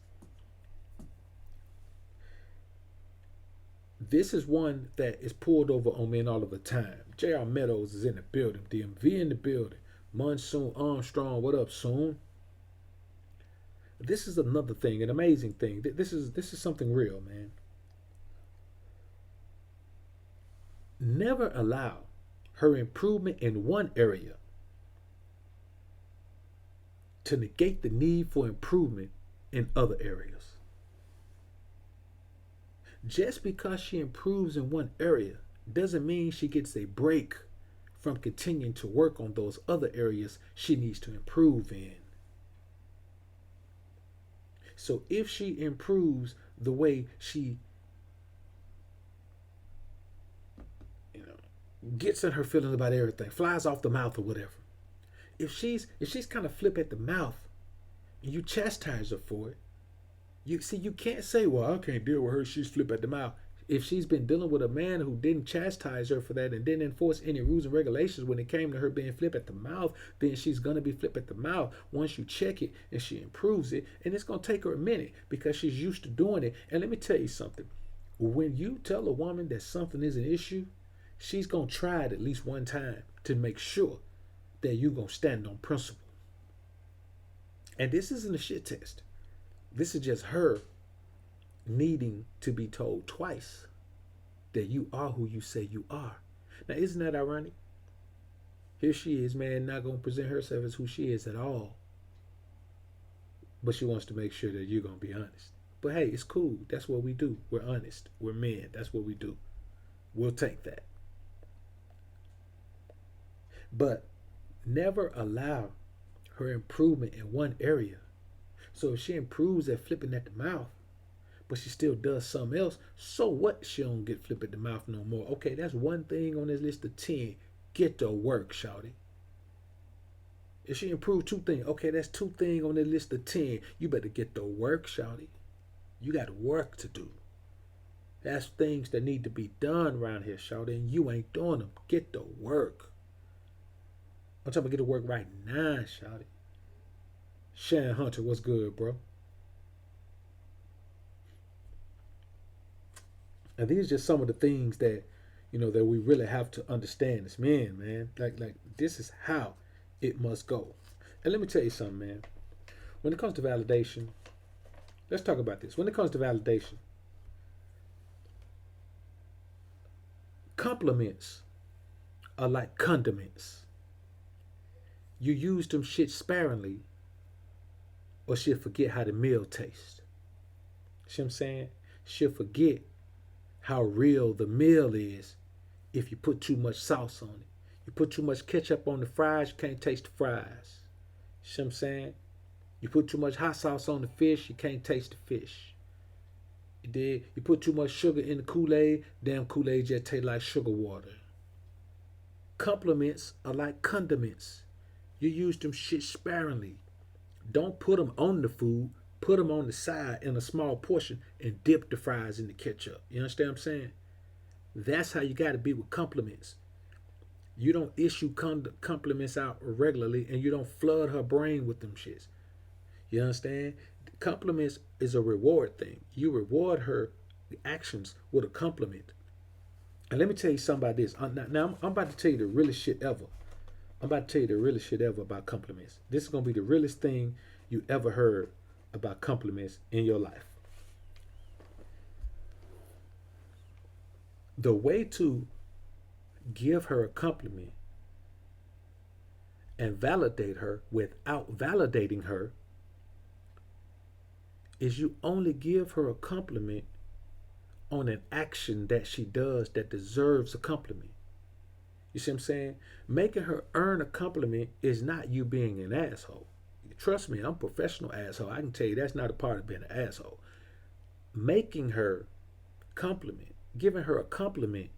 This is one that is pulled over on men all of the time. J.R. Meadows is in the building. DMV in the building. Monsoon Armstrong, what up, Soon? This is another thing, an amazing thing. This is something real, man. Never allow her improvement in one area to negate the need for improvement in other areas. Just because she improves in one area doesn't mean she gets a break from continuing to work on those other areas she needs to improve in. So if she improves the way she, you know, gets in her feelings about everything, flies off the mouth or whatever. If she's kind of flip at the mouth and you chastise her for it, you can't say, well, I can't deal with her, she's flip at the mouth. If she's been dealing with a man who didn't chastise her for that and didn't enforce any rules and regulations when it came to her being flip at the mouth, then she's gonna be flip at the mouth once you check it and she improves it. And it's gonna take her a minute because she's used to doing it. And let me tell you something. When you tell a woman that something is an issue, she's gonna try it at least one time to make sure that you're gonna stand on principle. And this isn't a shit test. This is just her needing to be told twice that you are who you say you are. Now, isn't that ironic? Here she is, man, not going to present herself as who she is at all. But she wants to make sure that you're going to be honest. But hey, it's cool. That's what we do. We're honest. We're men. That's what we do. We'll take that. But never allow her improvement in one area. So if she improves at flipping at the mouth, but she still does something else, so what? She don't get flip at the mouth no more. Okay, that's one thing on this list of 10. Get to work, shawty. If she improved 2 things, okay, that's 2 things on the list of 10. You better get to work, shawty. You got work to do. That's things that need to be done around here, shawty, and you ain't doing them. Get to work. I'm talking about get to work right now, shawty. Shan Hunter, what's good, bro? And these are just some of the things that, that we really have to understand as men, man. Like this is how it must go. And let me tell you something, man. When it comes to validation, let's talk about this. When it comes to validation, compliments are like condiments. You use them shit sparingly, or she'll forget how the meal tastes. See what I'm saying? She'll forget how real the meal is if you put too much sauce on it. You put too much ketchup on the fries, you can't taste the fries. See what I'm saying? You put too much hot sauce on the fish, you can't taste the fish. You did? You put too much sugar in the Kool-Aid, damn Kool-Aid just tastes like sugar water. Compliments are like condiments. You use them shit sparingly. Don't put them on the food. Put them on the side in a small portion and dip the fries in the ketchup. You understand what I'm saying? That's how you got to be with compliments. You don't issue compliments out regularly, and you don't flood her brain with them shits. You understand? Compliments is a reward thing. You reward her actions with a compliment. And let me tell you something about this. Now I'm about to tell you the realest shit ever. I'm about to tell you the realest shit ever about compliments. This is going to be the realest thing you ever heard about compliments in your life. The way to give her a compliment and validate her without validating her is you only give her a compliment on an action that she does that deserves a compliment. You see what I'm saying? Making her earn a compliment is not you being an asshole. Trust me, I'm a professional asshole. I can tell you that's not a part of being an asshole. Making her compliment, giving her a compliment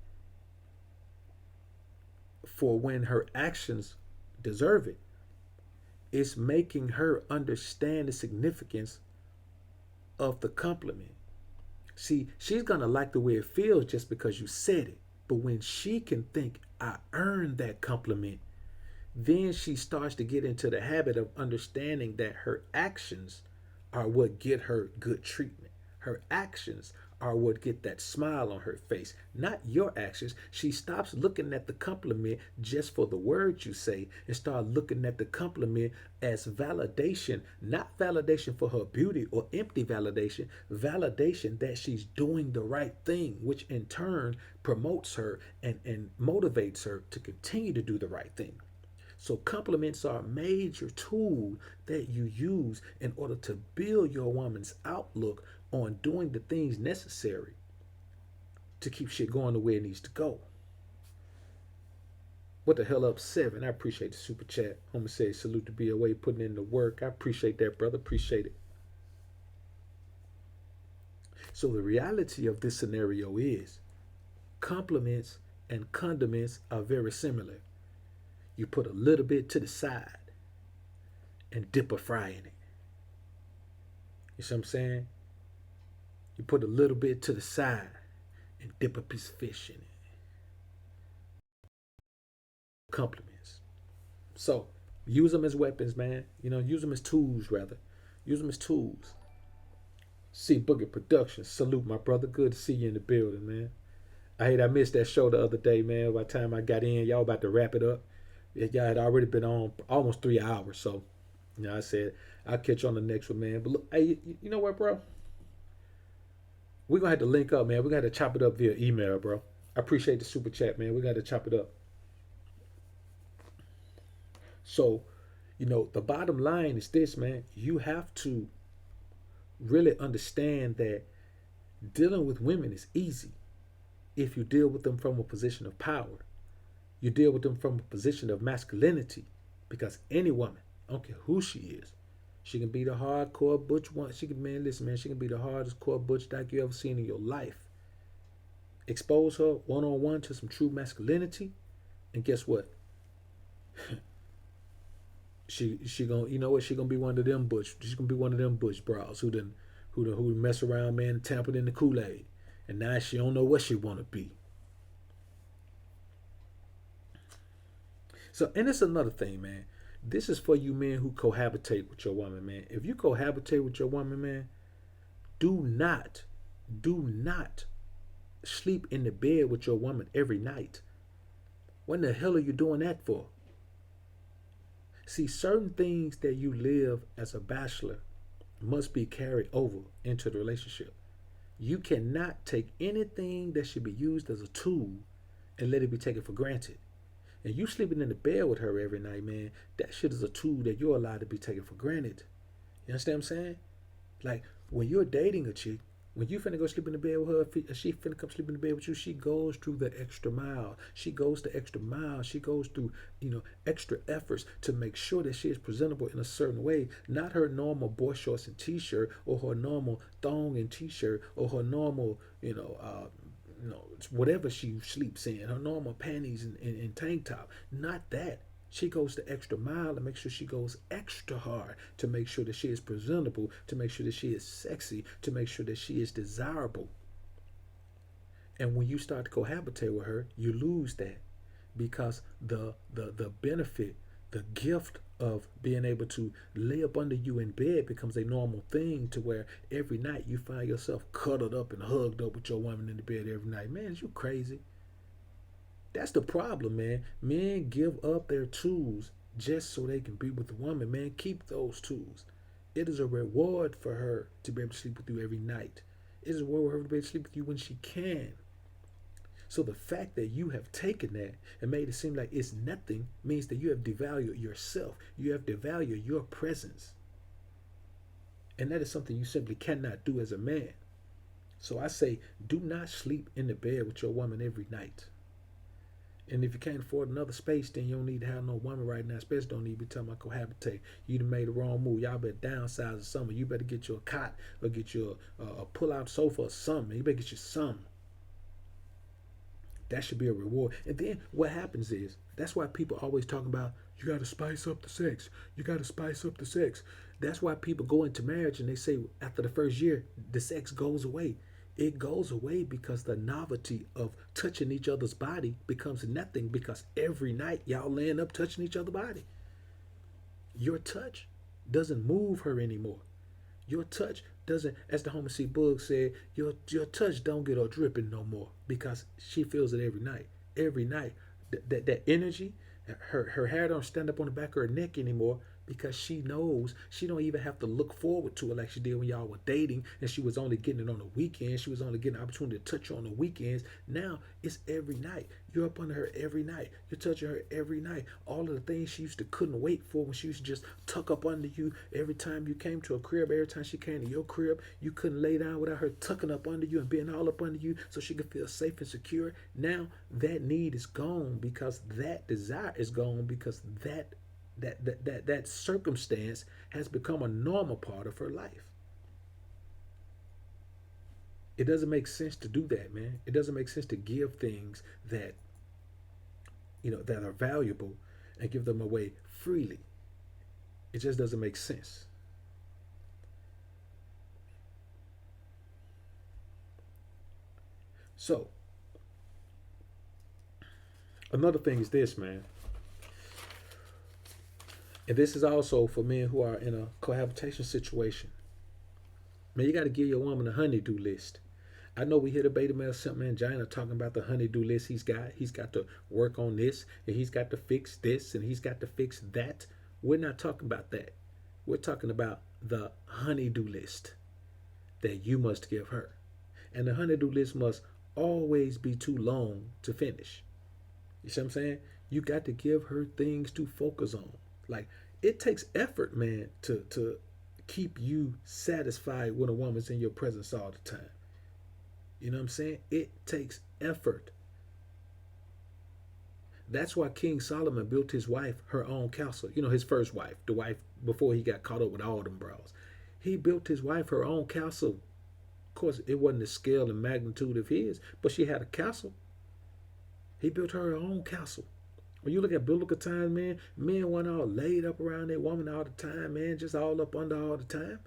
for when her actions deserve it, is making her understand the significance of the compliment. See, she's going to like the way it feels just because you said it. But when she can think, I earned that compliment, then she starts to get into the habit of understanding that her actions are what get her good treatment. Her actions are what get that smile on her face, not your actions. She stops looking at the compliment just for the words you say and start looking at the compliment as validation, not validation for her beauty or empty validation, validation that she's doing the right thing, which in turn promotes her and motivates her to continue to do the right thing. So compliments are a major tool that you use in order to build your woman's outlook on doing the things necessary to keep shit going the way it needs to go. What the hell up, 7? I appreciate the super chat. Homie says salute to BoA putting in the work. I appreciate that, brother. Appreciate it. So the reality of this scenario is compliments and condiments are very similar. You put a little bit to the side and dip a fry in it. You see what I'm saying? You put a little bit to the side and dip a piece of fish in it. Compliments. So use them as weapons, man. Use them as tools, rather. Use them as tools. See Boogie Productions. Salute, my brother. Good to see you in the building, man. I missed that show the other day, man. By the time I got in, y'all about to wrap it up. Y'all had already been on almost 3 hours. So, I said, I'll catch you on the next one, man. But look, hey, you know what, bro? We're going to have to link up, man. We're going to have to chop it up via email, bro. I appreciate the super chat, man. We got to chop it up. So, the bottom line is this, man. You have to really understand that dealing with women is easy if you deal with them from a position of power. You deal with them from a position of masculinity, because any woman, I don't care who she is, she can be the hardcore butch one. She can be the hardest core butch dyke you ever seen in your life. Expose her one-on-one to some true masculinity, and guess what? she gonna she gonna be one of them butch. She's gonna be one of them butch bras who mess around, man, tampered in the Kool-Aid, and now she don't know what she wanna be. So, and it's another thing, man. This is for you men who cohabitate with your woman, man. If you cohabitate with your woman, man, do not sleep in the bed with your woman every night. What the hell are you doing that for? See, certain things that you live as a bachelor must be carried over into the relationship. You cannot take anything that should be used as a tool and let it be taken for granted. And you sleeping in the bed with her every night, man, that shit is a tool that you're allowed to be taken for granted. You understand what I'm saying? Like, when you're dating a chick, when you finna go sleep in the bed with her, she finna come sleep in the bed with you, she goes through the extra mile. She goes the extra mile. She goes through, extra efforts to make sure that she is presentable in a certain way. Not her normal boy shorts and t-shirt, or her normal thong and t-shirt, or her normal, whatever she sleeps in, her normal panties and tank top. Not that. She goes the extra mile to make sure she goes extra hard, to make sure that she is presentable, to make sure that she is sexy, to make sure that she is desirable. And when you start to cohabitate with her, you lose that, because the benefit, the gift of being able to lay up under you in bed becomes a normal thing, to where every night you find yourself cuddled up and hugged up with your woman in the bed every night. Man, is you crazy? That's the problem, man. Men give up their tools just so they can be with the woman, man. Keep those tools. It is a reward for her to be able to sleep with you every night. It is a reward for her to be able to sleep with you when she can. So the fact that you have taken that and made it seem like it's nothing means that you have devalued yourself. You have devalued your presence. And that is something you simply cannot do as a man. So I say, do not sleep in the bed with your woman every night. And if you can't afford another space, then you don't need to have no woman right now. Especially don't need to be talking about cohabitate. You done made the wrong move. Y'all better downsize or something. You better get you a cot, or get you a pull-out sofa or something. You better get you something. That should be a reward. And then what happens is, that's why people always talking about, you got to spice up the sex. You got to spice up the sex. That's why people go into marriage and they say after the first year, the sex goes away. It goes away because the novelty of touching each other's body becomes nothing, because every night y'all laying up touching each other's body. Your touch doesn't move her anymore. Your touch doesn't, as the homie C Bug said, your touch don't get her dripping no more, because she feels it every night. Every night. That energy, her hair don't stand up on the back of her neck anymore, because she knows she don't even have to look forward to it like she did when y'all were dating and she was only getting it on the weekends. She was only getting an opportunity to touch you on the weekends. Now it's every night. You're up under her every night. You're touching her every night. All of the things she used to couldn't wait for when she used to just tuck up under you every time you came to a crib, every time she came to your crib, you couldn't lay down without her tucking up under you and being all up under you so she could feel safe and secure. Now that need is gone because that desire is gone because that circumstance has become a normal part of her life. It doesn't make sense to do that, man. It doesn't make sense to give things that that are valuable and give them away freely. It just doesn't make sense. So another thing is this, man. And this is also for men who are in a cohabitation situation. Man, you got to give your woman a honeydew list. I know we hear the beta male simp man Giant talking about the honeydew list he's got. He's got to work on this, and he's got to fix this, and he's got to fix that. We're not talking about that. We're talking about the honeydew list that you must give her. And the honeydew list must always be too long to finish. You see what I'm saying? You got to give her things to focus on. Like, it takes effort, man, to keep you satisfied when a woman's in your presence all the time. You know what I'm saying? It takes effort. That's why King Solomon built his wife her own castle. You know, his first wife, the wife before he got caught up with all them bras. He built his wife her own castle. Of course, it wasn't the scale and magnitude of his, but she had a castle. He built her own castle. When you look at biblical times, man, men weren't all laid up around their woman all the time, man, just all up under all the time.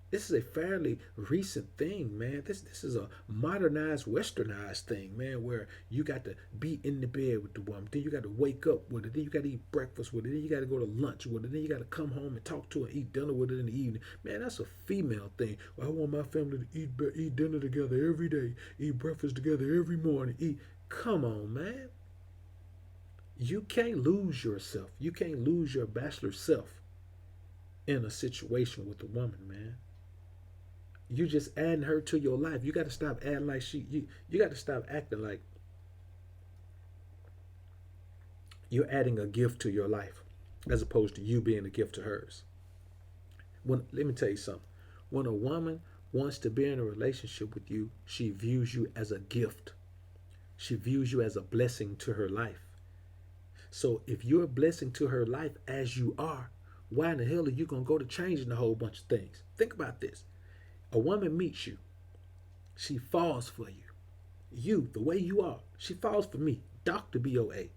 This is a fairly recent thing, man. This is a modernized, westernized thing, man, where you got to be in the bed with the woman. Then you got to wake up with her. Then you got to eat breakfast with her. Then you got to go to lunch with her. Then you got to come home and talk to her and eat dinner with her in the evening. Man, that's a female thing. Well, I want my family to eat dinner together every day, eat breakfast together every morning. Come on, man. You can't lose yourself. You can't lose your bachelor self in a situation with a woman, man. You just adding her to your life. You got to stop adding like you got to stop acting like you're adding a gift to your life as opposed to you being a gift to hers. Let me tell you something. When a woman wants to be in a relationship with you, she views you as a gift. She views you as a blessing to her life. So if you're a blessing to her life as you are, why in the hell are you going to go to changing a whole bunch of things? Think about this. A woman meets you. She falls for you. You, the way you are. She falls for me, Dr. BoA.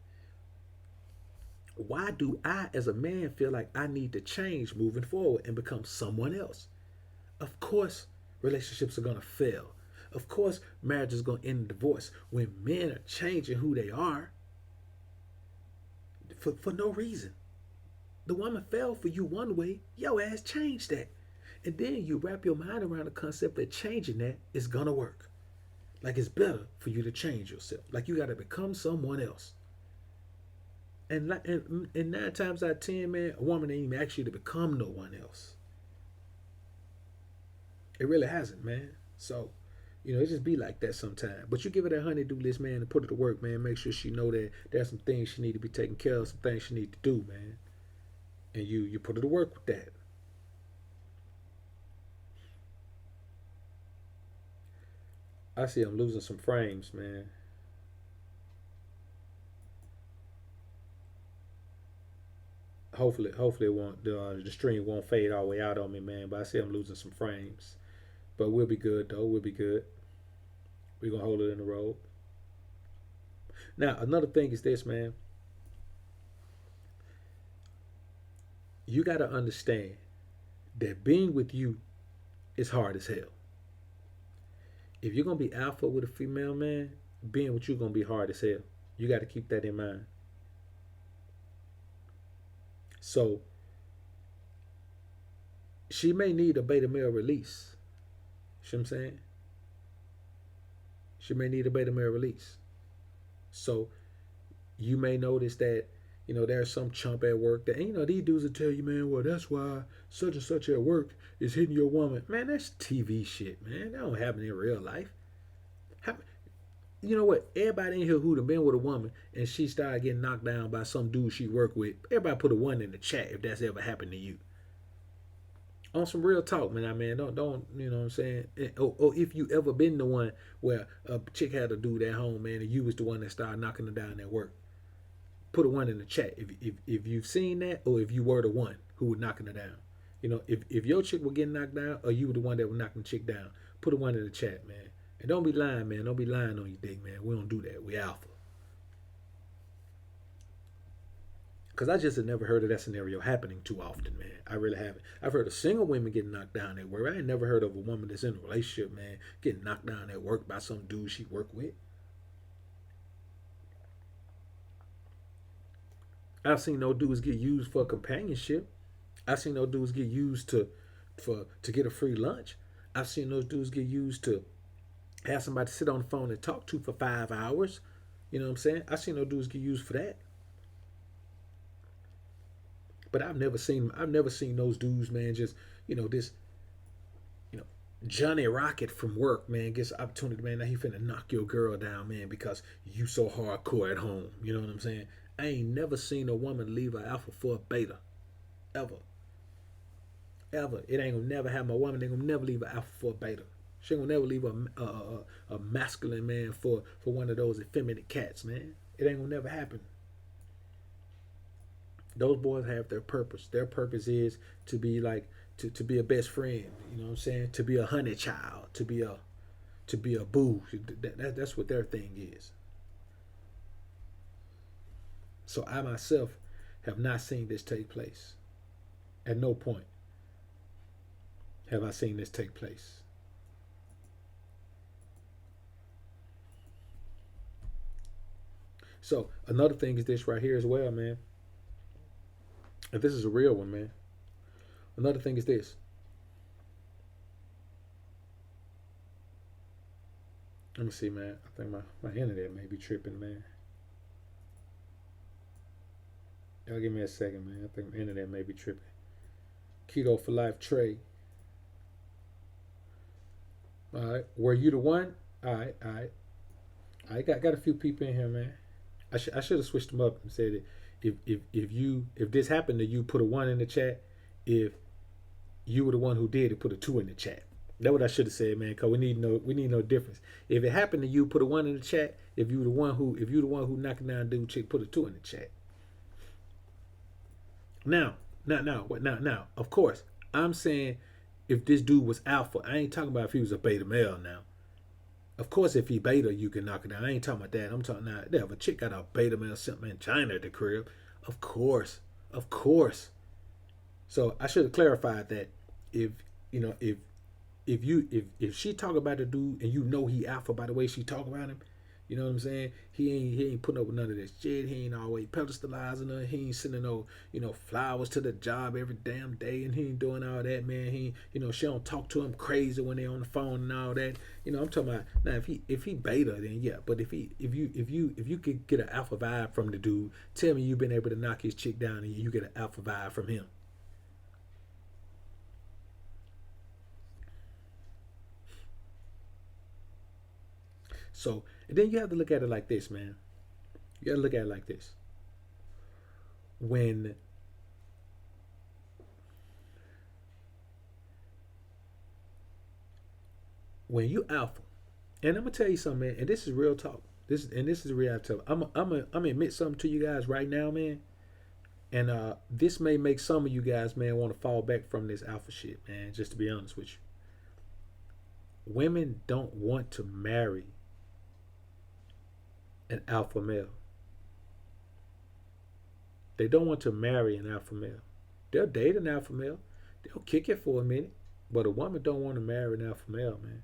Why do I, as a man, feel like I need to change moving forward and become someone else? Of course, relationships are going to fail. Of course, marriage is going to end in divorce when men are changing who they are for no reason. The woman fell for you one way, your ass changed that. And then you wrap your mind around the concept that changing that is going to work. Like it's better for you to change yourself. Like you got to become someone else. And 9 times out of 10, man, a woman ain't even ask you to become no one else. It really hasn't, man. So, it just be like that sometimes. But you give her that honeydew list, man, and put it to work, man. Make sure she know that there's some things she need to be taken care of, some things she need to do, man. And you put her to work with that. I see I'm losing some frames, man. Hopefully it won't the stream won't fade all the way out on me, man. But I see I'm losing some frames. But we'll be good though. We'll be good. We're gonna hold it in the road. Now another thing is this, man. You gotta understand that being with you is hard as hell. If you're gonna be alpha with a female, man, being with you gonna be hard as hell. You gotta keep that in mind. So she may need a beta male release. You know what I'm saying? She may need a beta male release. So you may notice that There's some chump at work that, these dudes will tell you, man, well, that's why such and such at work is hitting your woman. Man, that's TV shit, man. That don't happen in real life. How, you know what? Everybody in here who'd have been with a woman and she started getting knocked down by some dude she worked with, everybody put a one in the chat if that's ever happened to you. On some real talk, man. Don't you know what I'm saying? Or if you ever been the one where a chick had a dude at home, man, and you was the one that started knocking her down at work. Put a one in the chat if you've seen that, or if you were the one who was knocking her down. If your chick was getting knocked down, or you were the one that was knocking the chick down, put a one in the chat, man. And don't be lying, man. Don't be lying on your dick, man. We don't do that. We alpha. Because I just have never heard of that scenario happening too often, man. I really haven't. I've heard of single women getting knocked down at work. I ain't never heard of a woman that's in a relationship, man, getting knocked down at work by some dude she worked with. I've seen no dudes get used for companionship. I've seen no dudes get used to get a free lunch. I've seen those dudes get used to have somebody to sit on the phone and talk to for 5 hours. You know what I'm saying? I've seen no dudes get used for that. But I've never seen those dudes, man, just, this, you know, Johnny Rocket from work, man, gets an opportunity, man, now he finna knock your girl down, man, because you so hardcore at home. You know what I'm saying? I ain't never seen a woman leave an alpha for a beta. Ever. Ever. It ain't gonna never happen. A woman ain't gonna never leave an alpha for a beta. She ain't gonna never leave a masculine man for one of those effeminate cats, man. It ain't gonna never happen. Those boys have their purpose. Their purpose is to be like to be a best friend. You know what I'm saying? To be a honey child. To be a boo. That's what their thing is. So I myself have not seen this take place. At no point have I seen this take place. So another thing is this right here as well, man. And this is a real one, man. Another thing is this. Let me see, man. I think my internet may be tripping, man. Y'all give me a second, man. I think my internet may be tripping. Keto for Life Trey. All right. Were you the one? All right. All right. I got a few people in here, man. I should have switched them up and said it. If this happened to you, put a one in the chat. If you were the one who did it, put a two in the chat. That's what I should have said, man. Cause we need no difference. If it happened to you, put a one in the chat. If you the one who knocking down dude chick, put a two in the chat. Now. Of course, I'm saying if this dude was alpha, I ain't talking about if he was a beta male. Now, of course, if he beta, you can knock it down. I ain't talking about that. I'm talking now. If a chick got a beta male something in China at the crib, of course. So I should have clarified that if if she talk about the dude and he alpha by the way she talk about him, you know what I'm saying? He ain't putting up with none of this shit. He ain't always pedestalizing her. He ain't sending no flowers to the job every damn day, and he ain't doing all that, man. He she don't talk to him crazy when they on the phone and all that. I'm talking about now if he beta, then yeah. But if you could get an alpha vibe from the dude, tell me you've been able to knock his chick down and you get an alpha vibe from him. So, and then you have to look at it like this, man. You got to look at it like this. When you alpha, and I'm gonna tell you something, man, and this is real talk. This is reality. I'm gonna admit something to you guys right now, man. And this may make some of you guys, man, want to fall back from this alpha shit, man. Just to be honest with you, women don't want to marry an alpha male. They don't want to marry an alpha male. They'll date an alpha male. They'll kick it for a minute. But a woman don't want to marry an alpha male, man.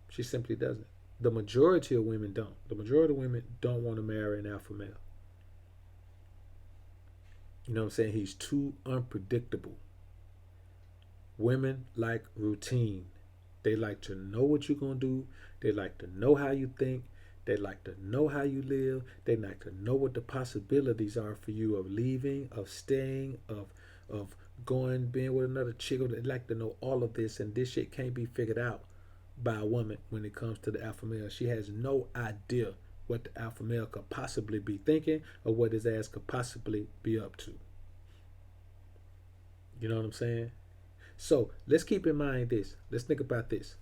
She simply doesn't. The majority of women don't. The majority of women don't want to marry an alpha male. You know what I'm saying? He's too unpredictable. Women like routine. They like to know what you're going to do. They like to know how you think. They like to know how you live. They like to know what the possibilities are for you of leaving, of staying, of going, being with another chick. They like to know all of this, and this shit can't be figured out by a woman when it comes to the alpha male. She has no idea what the alpha male could possibly be thinking or what his ass could possibly be up to. You know what I'm saying? So let's keep in mind this. Let's think about this.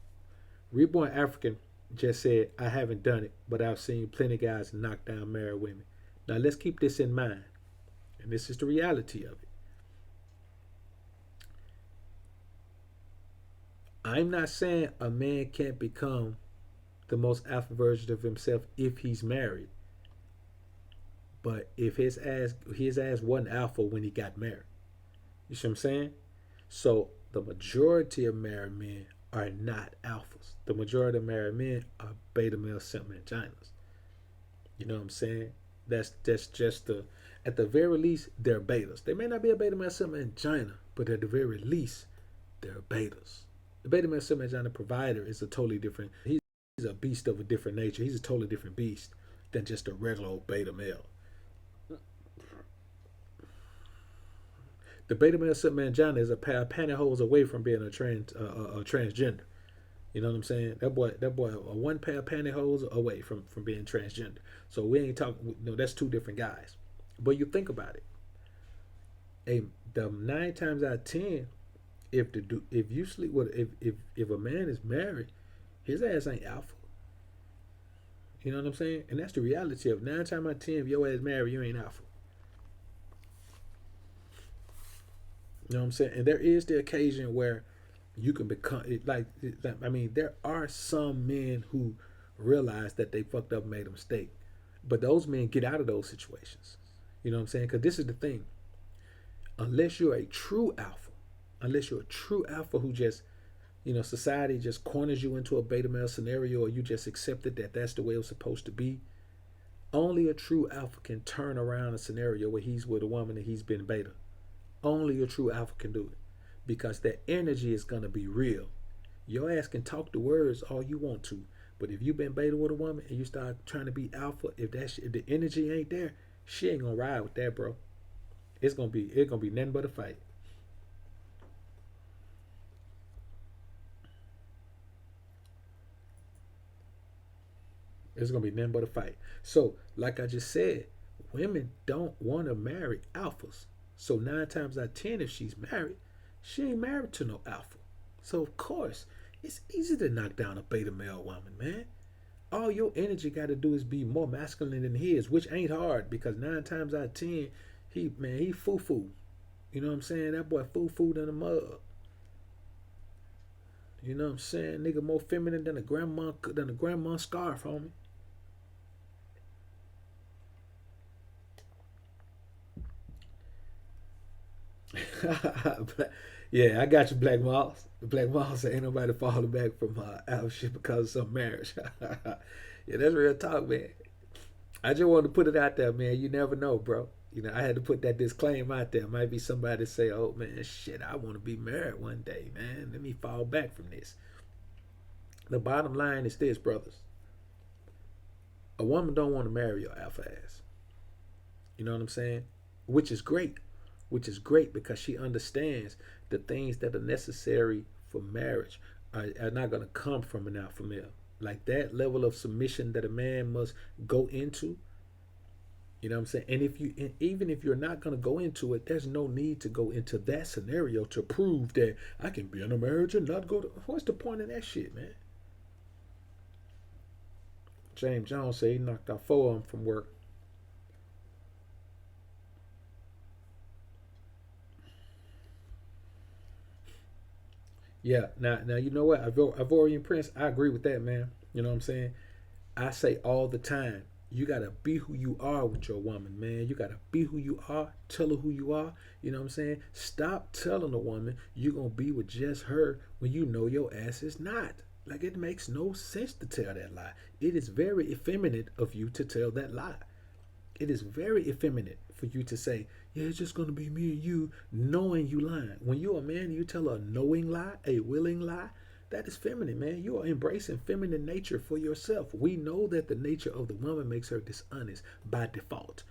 Reborn African just said, I haven't done it, but I've seen plenty of guys knock down married women. Now let's keep this in mind. And this is the reality of it. I'm not saying a man can't become the most alpha version of himself if he's married. But if his ass wasn't alpha when he got married. You see what I'm saying? So the majority of married men are not alphas. The majority of married men are beta male simp vaginas. You know what I'm saying? That's just at the very least they're betas. They may not be a beta male simp vagina, but at the very least they're betas. The beta male simp vagina provider is a totally different. He's a beast of a different nature. He's a totally different beast than just a regular old beta male. The beta male simp vagina is a pair of pantyhose away from being a transgender. You know what I'm saying? That boy, one pair of pantyhose away from being transgender. So we ain't talking. No, that's two different guys. But you think about it. The 9 times out of 10, if you sleep with if a man is married, his ass ain't alpha. You know what I'm saying? And that's the reality of 9 times out of 10. If your ass married, you ain't alpha. You know what I'm saying? And there is the occasion where you can become I mean, there are some men who realize that they fucked up and made a mistake, but those men get out of those situations. You know what I'm saying? Because this is the thing: unless you're a true alpha who just, society just corners you into a beta male scenario, or you just accepted that that's the way it was supposed to be. Only a true alpha can turn around a scenario where he's with a woman and he's been beta. Only a true alpha can do it, because that energy is going to be real. Your ass can talk the words all you want to, but if you've been beta with a woman and you start trying to be alpha, if the energy ain't there, she ain't gonna ride with that, bro. It's gonna be nothing but a fight. It's gonna be nothing but a fight. So, like I just said, women don't want to marry alphas. So 9 times out of 10, if she's married, she ain't married to no alpha. So of course, it's easy to knock down a beta male woman, man. All your energy got to do is be more masculine than his, which ain't hard, because 9 times out of 10, he foo-foo. You know what I'm saying? That boy foo-foo than a mug. You know what I'm saying? Nigga more feminine than a grandma scarf, homie. Yeah, I got you, Black Moss. Black Moss said ain't nobody falling back from our shit because of some marriage. Yeah, that's real talk, man. I just wanted to put it out there, man. You never know, bro. I had to put that disclaimer out there. Might be somebody say, "Oh man, shit, I want to be married one day, man. Let me fall back from this." The bottom line is this, brothers. A woman don't want to marry your alpha ass. You know what I'm saying? Which is great. Which is great because she understands the things that are necessary for marriage are not going to come from an alpha male. Like that level of submission that a man must go into. You know what I'm saying? And even if you're not going to go into it, there's no need to go into that scenario to prove that I can be in a marriage and not go to. What's the point of that shit, man? James Jones said he knocked out 4 of them from work. Yeah, now you know what? Ivorian Prince, I agree with that, man. You know what I'm saying? I say all the time, you gotta be who you are with your woman, man. You gotta be who you are. Tell her who you are. You know what I'm saying? Stop telling a woman you're gonna be with just her when you know your ass is not. Like, it makes no sense to tell that lie. It is very effeminate of you to tell that lie. It is very effeminate for you to say, yeah, it's just gonna be me and you, knowing you lying. When you're a man and you tell a knowing lie, a willing lie, That is feminine, man. You are embracing feminine nature for yourself. We know that the nature of the woman makes her dishonest by default.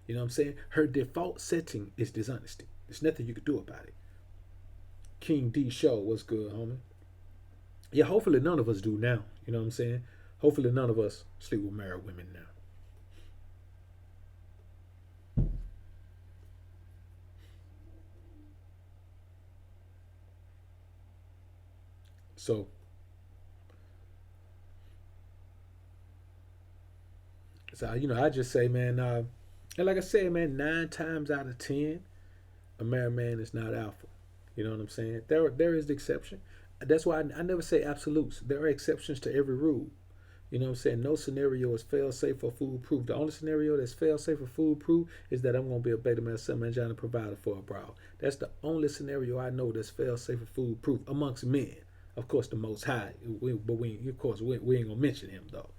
You know what I'm saying? Her default setting is dishonesty. There's nothing you can do about it. King D Show, what's good, homie? Yeah, hopefully none of us do now. You know what I'm saying? Hopefully none of us sleep with married women now. So, I just say, man, and like I said, man, 9 times out of 10, a married man is not alpha. You know what I'm saying? There is the exception. That's why I never say absolutes. There are exceptions to every rule. You know what I'm saying? No scenario is fail safe or foolproof. The only scenario that's fail safe or foolproof is that I'm gonna be a beta man, son, man, trying to provide for a bro. That's the only scenario I know that's fail safe or foolproof amongst men. Of course, the Most High, but we ain't gonna mention him though.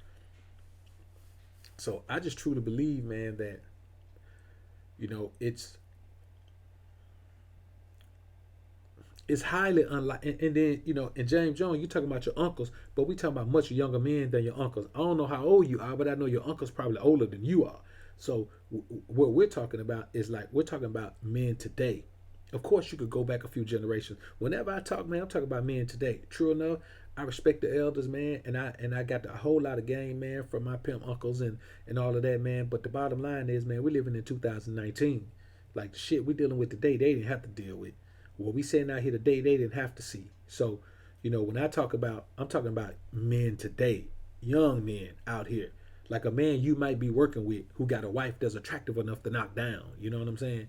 So I just truly believe, man, that it's highly unlike. And then in James Jones, you talking about your uncles, but we talking about much younger men than your uncles. I don't know how old you are, but I know your uncle's probably older than you are. So what we're talking about is like we're talking about men today. Of course, you could go back a few generations. Whenever I talk, man, I'm talking about men today. True enough, I respect the elders, man, and I got a whole lot of game, man, from my pimp uncles and all of that, man. But the bottom line is, man, we're living in 2019. Like the shit we're dealing with today, they didn't have to deal with. What we saying out here today, they didn't have to see. So, when I'm talking about men today, young men out here, like a man you might be working with who got a wife that's attractive enough to knock down. You know what I'm saying?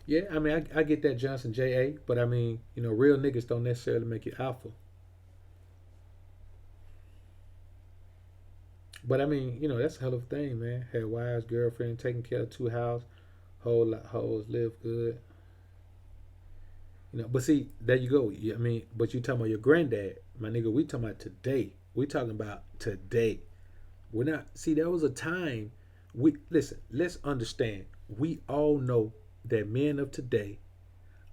Yeah, I mean, I get that Johnson J.A., but I mean, real niggas don't necessarily make you alpha. But I mean, that's a hell of a thing, man. Had wives, girlfriend, taking care of two house, whole lot hoes, live good. But see, there you go. I mean, but you talking about your granddad, my nigga. We talking about today. We talking about today. We're not. See, there was a time. We listen. Let's understand. We all know that men of today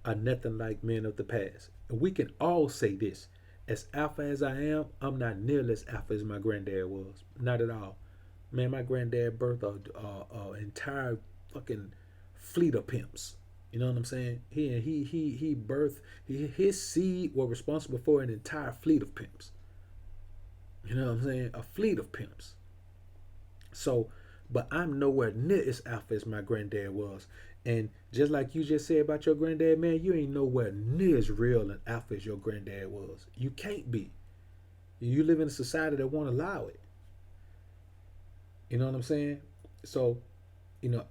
are nothing like men of the past, and we can all say this. As alpha as I am, I'm not nearly as alpha as my granddad was. Not at all. Man, my granddad birthed a entire fucking fleet of pimps. You know what I'm saying? He birthed his seed were responsible for an entire fleet of pimps. You know what I'm saying? A fleet of pimps. So, but I'm nowhere near as alpha as my granddad was. And just like you just said about your granddad, man, you ain't nowhere near as real and alpha as your granddad was. You can't be. You live in a society that won't allow it. You know what I'm saying? So,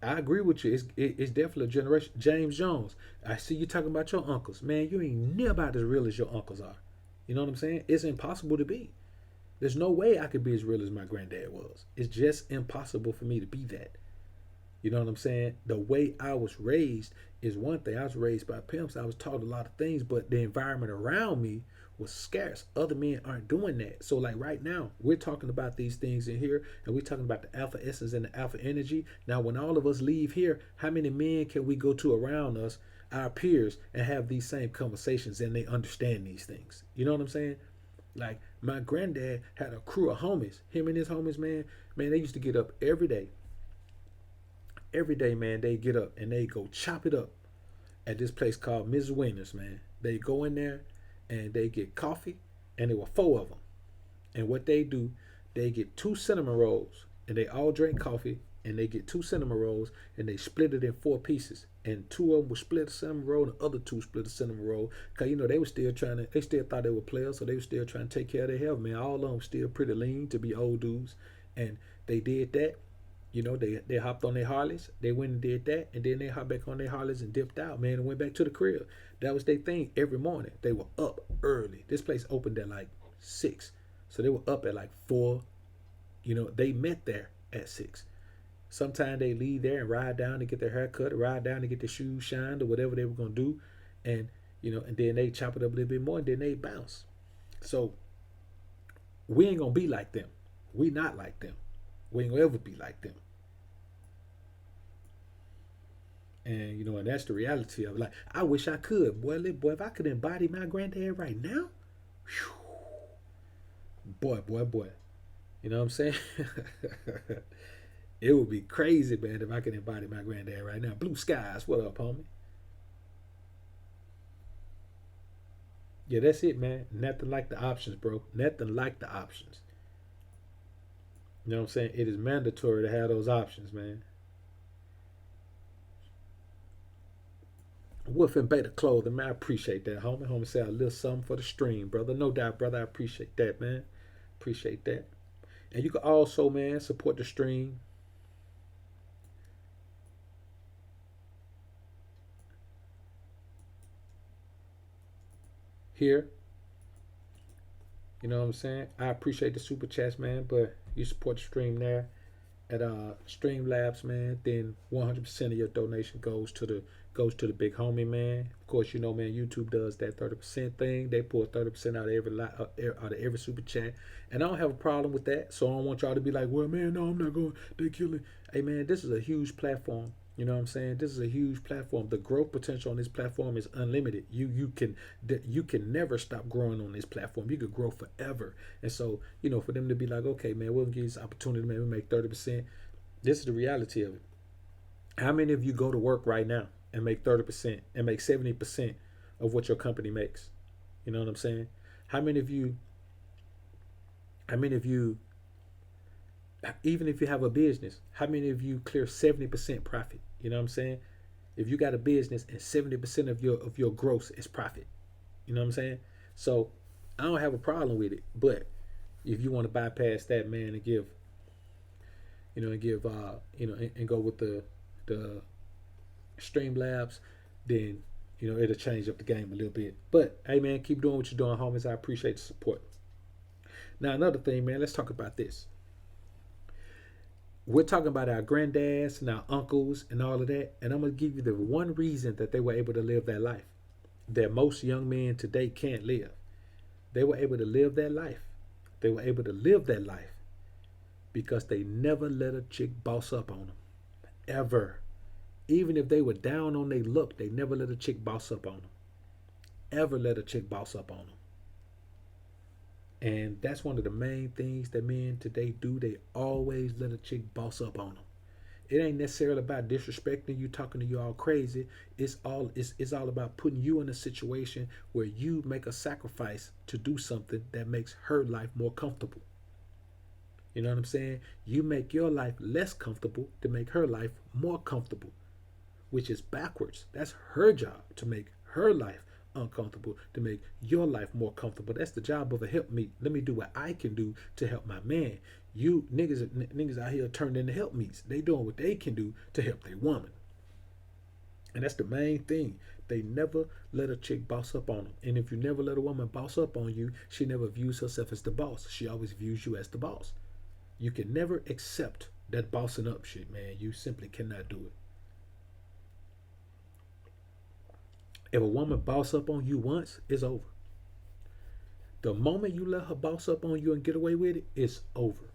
I agree with you. It's definitely a generation. James Jones, I see you talking about your uncles. Man, you ain't near about as real as your uncles are. You know what I'm saying? It's impossible to be. There's no way I could be as real as my granddad was. It's just impossible for me to be that. You know what I'm saying? The way I was raised is one thing. I was raised by pimps. I was taught a lot of things, but the environment around me was scarce. Other men aren't doing that. So like right now, we're talking about these things in here, and we're talking about the alpha essence and the alpha energy. Now, when all of us leave here, how many men can we go to around us, our peers, and have these same conversations and they understand these things? You know what I'm saying? Like my granddad had a crew of homies. Him and his homies, man, they used to get up every day. Every day, man, they get up and they go chop it up at this place called Ms. Winners, man. They go in there and they get coffee, and there were four of them. And what they do, they get two cinnamon rolls, and they all drink coffee, and they get two cinnamon rolls, and they split it in four pieces. And two of them would split a cinnamon roll, and the other two split a cinnamon roll. Cause they were still they still thought they were players, so they were still trying to take care of their health, man. All of them still pretty lean to be old dudes, and they did that. They hopped on their Harleys. They went and did that, and then they hopped back on their Harleys and dipped out, man, and went back to the crib. That was their thing every morning. They were up early. This place opened at like 6. So they were up at like 4. They met there at 6. Sometimes they leave there and ride down to get their hair cut, or ride down to get their shoes shined, or whatever they were gonna do, and and then they chop it up a little bit more, and then they bounce. So we ain't gonna be like them. We not like them. We ain't gonna ever be like them. And and that's the reality of it. Like, I wish I could, boy, if I could embody my granddad right now, whew, boy. You know what I'm saying? It would be crazy, man, if I could embody my granddad right now. Blue skies, what up, homie? Yeah, that's it, man. Nothing like the options, bro. Nothing like the options. You know what I'm saying? It is mandatory to have those options, man. Wolf and Beta Clothing, man. I appreciate that, homie. Homie said a little something for the stream, brother. No doubt, brother. I appreciate that, man. Appreciate that. And you can also, man, support the stream. Here. You know what I'm saying? I appreciate the super chats, man, but you support the stream there at Streamlabs, man. Then 100% of your donation goes to the big homie, man. Of course, man, YouTube does that 30% thing. They pull 30% out of every super chat, and I don't have a problem with that. So I don't want y'all to be like, well, man, no, I'm not going. They killing. Hey, man, this is a huge platform. You know what I'm saying? This is a huge platform. The growth potential on this platform is unlimited. You can never stop growing on this platform. You could grow forever. And so, for them to be like, okay, man, we'll give you this opportunity, man, we make 30%. This is the reality of it. How many of you go to work right now and make 30% and make 70% of what your company makes? You know what I'm saying? How many of you even if you have a business, how many of you clear 70% profit? You know what I'm saying? If you got a business and 70% of your gross is profit, you know what I'm saying? So I don't have a problem with it. But if you want to bypass that, man, and give, and go with the Streamlabs, then it'll change up the game a little bit. But hey, man, keep doing what you're doing, homies. I appreciate the support. Now, another thing, man, let's talk about this. We're talking about our granddads and our uncles and all of that, and I'm gonna give you the one reason that they were able to live that life that most young men today can't live. They were able to live that life. They were able to live that life because they never let a chick boss up on them, ever. Even if they were down on their luck, they never let a chick boss up on them. Ever let a chick boss up on them. And that's one of the main things that men today do. They always let a chick boss up on them. It ain't necessarily about disrespecting you, talking to you all crazy. It's all about putting you in a situation where you make a sacrifice to do something that makes her life more comfortable. You know what I'm saying? You make your life less comfortable to make her life more comfortable, which is backwards. That's her job, to make her life uncomfortable to make your life more comfortable. That's the job of a helpmeet. Let me do what I can do to help my man. You niggas out here turned into helpmeets. They doing what they can do to help their woman. And that's the main thing. They never let a chick boss up on them. And if you never let a woman boss up on you, she never views herself as the boss. She always views you as the boss. You can never accept that bossing up shit, man. You simply cannot do it. If a woman boss up on you once, it's over. The moment you let her boss up on you and get away with it, it's over.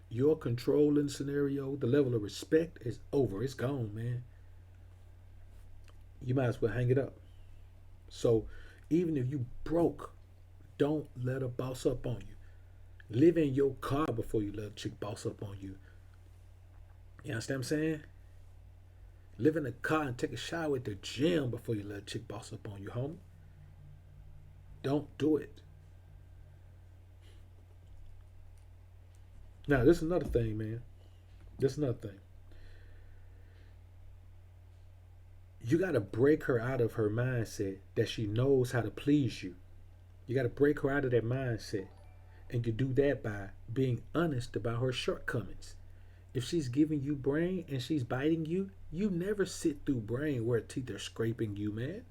Your controlling scenario, the level of respect is over. It's gone, man. You might as well hang it up. So even if you broke, don't let her boss up on you. Live in your car before you let a chick boss up on you. You understand what I'm saying? Live in a car and take a shower at the gym before you let a chick boss up on you, homie. Don't do it. Now, this is another thing, man. This is another thing. You got to break her out of her mindset that she knows how to please you. You got to break her out of that mindset. And you do that by being honest about her shortcomings. If she's giving you brain and she's biting you, you never sit through brain where teeth are scraping you, man.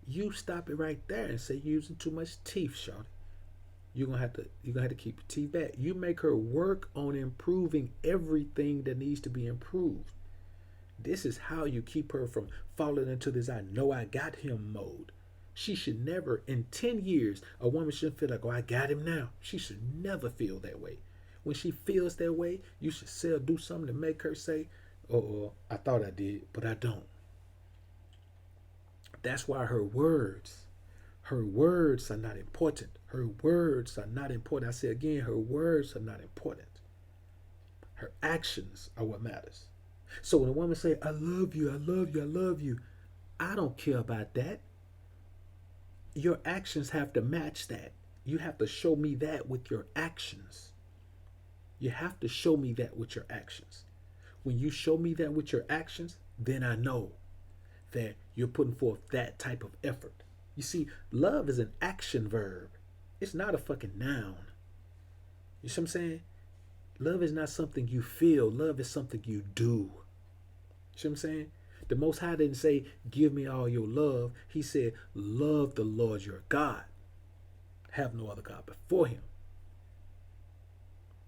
You stop it right there and say you're using too much teeth, shawty. you're gonna have to keep your teeth back. You make her work on improving everything that needs to be improved. This is how you keep her from falling into this "I know I got him" mode. She should never, in 10 years, a woman shouldn't feel like, "Oh, I got him now." She should never feel that way. When she feels that way, you should do something to make her say, "Oh, I thought I did, but I don't." That's why her words are not important. Her words are not important. I say again, her words are not important. Her actions are what matters. So when a woman say, "I love you, I love you, I love you," I don't care about that. Your actions have to match that. You have to show me that with your actions. You have to show me that with your actions. When you show me that with your actions, then I know that you're putting forth that type of effort. You see, love is an action verb. It's not a fucking noun. You see what I'm saying? Love is not something you feel. Love is something you do. You see what I'm saying? The Most High didn't say, "Give me all your love." He said, "Love the Lord your God. Have no other God before him."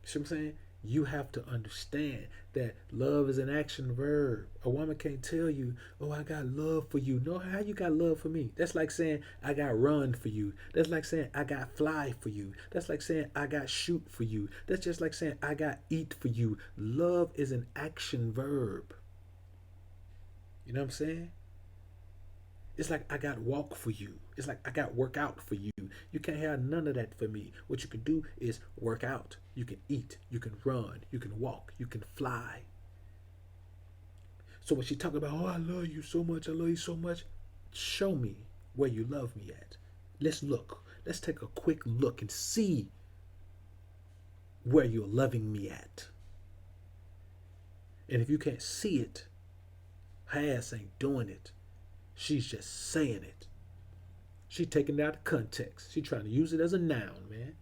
You see what I'm saying? You have to understand that love is an action verb. A woman can't tell you, "Oh, I got love for you." No, how you got love for me? That's like saying, "I got run for you." That's like saying, "I got fly for you." That's like saying, "I got shoot for you." That's just like saying, "I got eat for you." Love is an action verb. You know what I'm saying? It's like, "I got walk for you." It's like, "I got work out for you." You can't have none of that for me. What you can do is work out. You can eat. You can run. You can walk. You can fly. So when she talk about, "Oh, I love you so much. I love you so much," show me where you love me at. Let's look. Let's take a quick look and see where you're loving me at. And if you can't see it, her ass ain't doing it. She's just saying it. She taking it out of context. She trying to use it as a noun, man.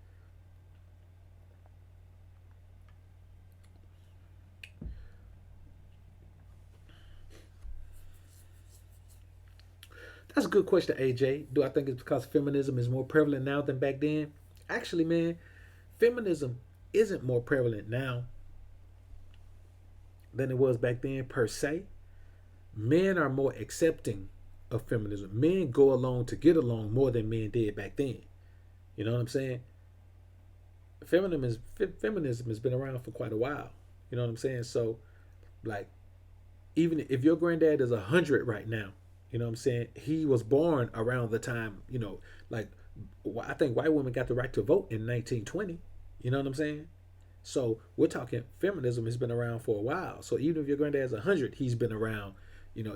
That's a good question, AJ. Do I think it's because feminism is more prevalent now than back then? Actually, man, feminism isn't more prevalent now than it was back then per se. Men are more accepting of feminism. Men go along to get along more than men did back then. You know what I'm saying? Feminism has been around for quite a while. You know what I'm saying? So, like, even if your granddad is 100 right now, you know what I'm saying? He was born around the time, like, I think white women got the right to vote in 1920. You know what I'm saying? So we're talking feminism has been around for a while. So even if your granddad's 100, he's been around.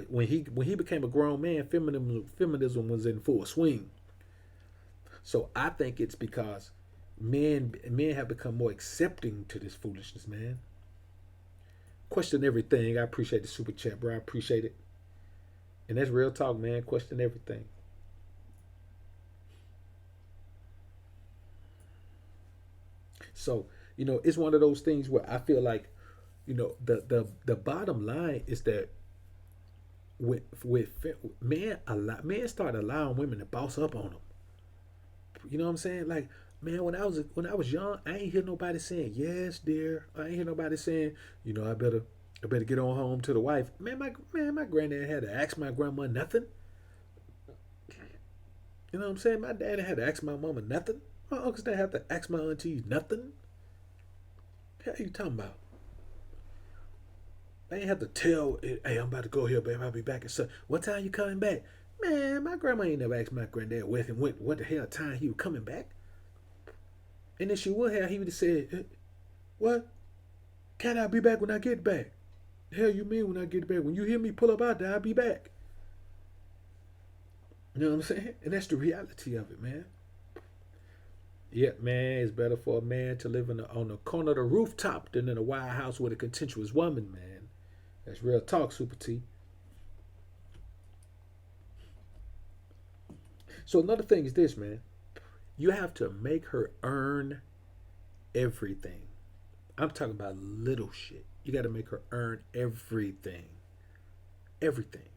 When he became a grown man, feminism was in full swing. So I think it's because men have become more accepting to this foolishness, man. Question everything. I appreciate the super chat, bro. I appreciate it. And that's real talk, man. Question everything. So, it's one of those things where I feel like, the bottom line is that with men start allowing women to boss up on them. You know what I'm saying? Like, man, when I was young, I ain't hear nobody saying, "Yes, dear." I ain't hear nobody saying, I better get on home to the wife. My granddad had to ask my grandma nothing. You know what I'm saying? My dad had to ask my mama nothing. My uncles didn't have to ask my aunties nothing. What are you talking about? I ain't have to tell, "Hey, I'm about to go here, babe. I'll be back at what time you coming back?" Man, my grandma ain't never asked my granddad what the hell time he was coming back. And then she would have, he would have said, "What? Can I be back when I get back?" "The hell you mean when I get back? When you hear me pull up out there, I'll be back." You know what I'm saying? And that's the reality of it, man. Yeah, man, it's better for a man to live on the corner of the rooftop than in a wild house with a contentious woman, man. That's real talk, Super T. So another thing is this, man. You have to make her earn everything. I'm talking about little shit. You got to make her earn everything. Everything.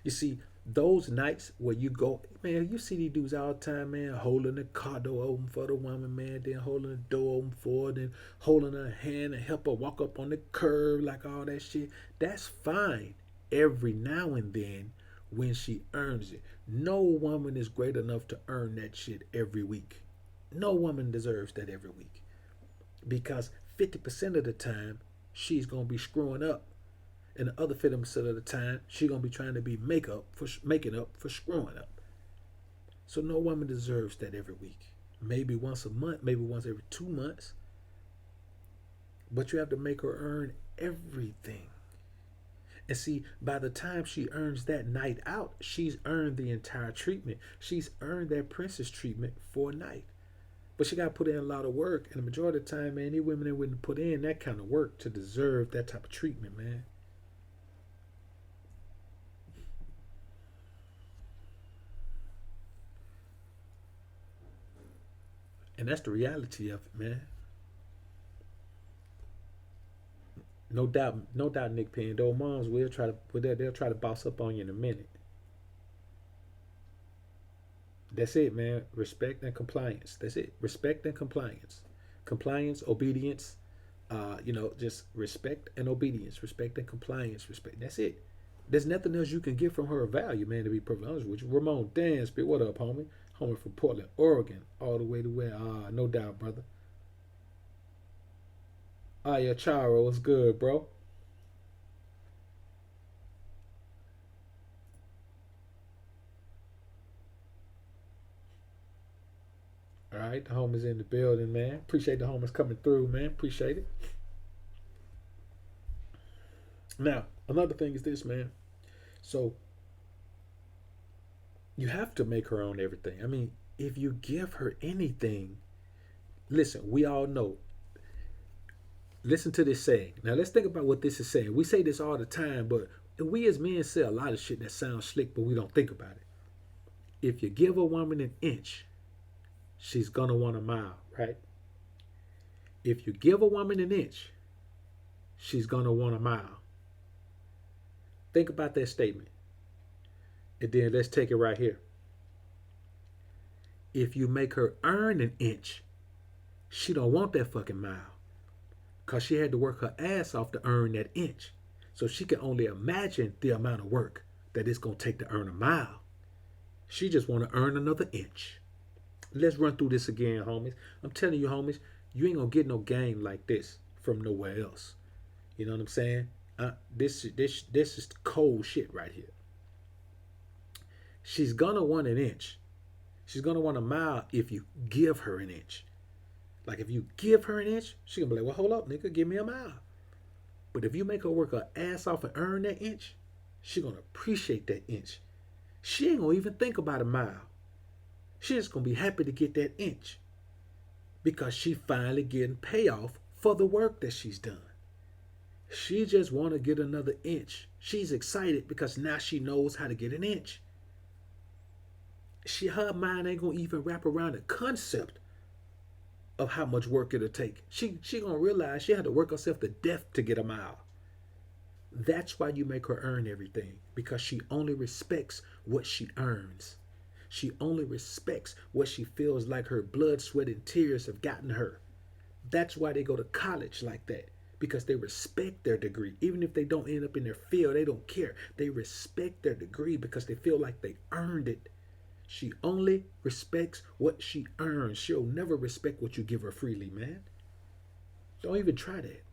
You see, those nights where you go, man, you see these dudes all the time, man, holding the car door open for the woman, man, then holding the door open for her, then holding her hand and help her walk up on the curb, like all that shit. That's fine every now and then when she earns it. No woman is great enough to earn that shit every week. No woman deserves that every week because 50% of the time she's gonna be screwing up, and the other 50% of the time she's gonna be trying to be making up for screwing up. So no woman deserves that every week. Maybe once a month, maybe once every 2 months, but you have to make her earn everything. And see, by the time she earns that night out, she's earned the entire treatment. She's earned that princess treatment for a night. But she got to put in a lot of work. And the majority of the time, man, these women that wouldn't put in that kind of work to deserve that type of treatment, man. And that's the reality of it, man. No doubt, Nick Penn. Though moms will try to put that, they'll try to boss up on you in a minute. That's it, man. Respect and compliance. That's it. Respect and compliance. Compliance, obedience. Just respect and obedience. Respect and compliance. Respect. That's it. There's nothing else you can get from her of value, man. To be perfectly honest with you, Ramon Dansby, what up, homie? Homie from Portland, Oregon, all the way to where? No doubt, brother. Yeah, Charo, what's good, bro? All right, the homies in the building, man. Appreciate the homies coming through, man. Appreciate it. Now, another thing is this, man. So you have to make her own everything. I mean, if you give her anything, listen, we all know. Listen to this saying. Now let's think about what this is saying. We say this all the time, but we as men say a lot of shit that sounds slick, but we don't think about it. If you give a woman an inch, she's gonna want a mile, right? If you give a woman an inch, she's gonna want a mile. Think about that statement. And then let's take it right here. If you make her earn an inch, she don't want that fucking mile. Cause she had to work her ass off to earn that inch. So she can only imagine the amount of work that it's gonna take to earn a mile. She just wanna earn another inch. Let's run through this again, homies. I'm telling you, homies, you ain't gonna get no game like this from nowhere else. You know what I'm saying? This is cold shit right here. She's gonna want an inch. She's gonna want a mile if you give her an inch. Like if you give her an inch, she gonna be like, well, hold up, nigga, give me a mile. But if you make her work her ass off and earn that inch, she gonna appreciate that inch. She ain't gonna even think about a mile. She just gonna be happy to get that inch because she finally getting payoff for the work that she's done. She just wanna get another inch. She's excited because now she knows how to get an inch. Her mind ain't gonna even wrap around the concept of how much work it'll take. She gonna realize she had to work herself to death to get a mile. That's why you make her earn everything, because she only respects what she earns. She only respects what she feels like her blood, sweat, and tears have gotten her. That's why they go to college like that, because they respect their degree. Even if they don't end up in their field, they don't care. They respect their degree because they feel like they earned it. She only respects what she earns. She'll never respect what you give her freely, man. Don't even try that.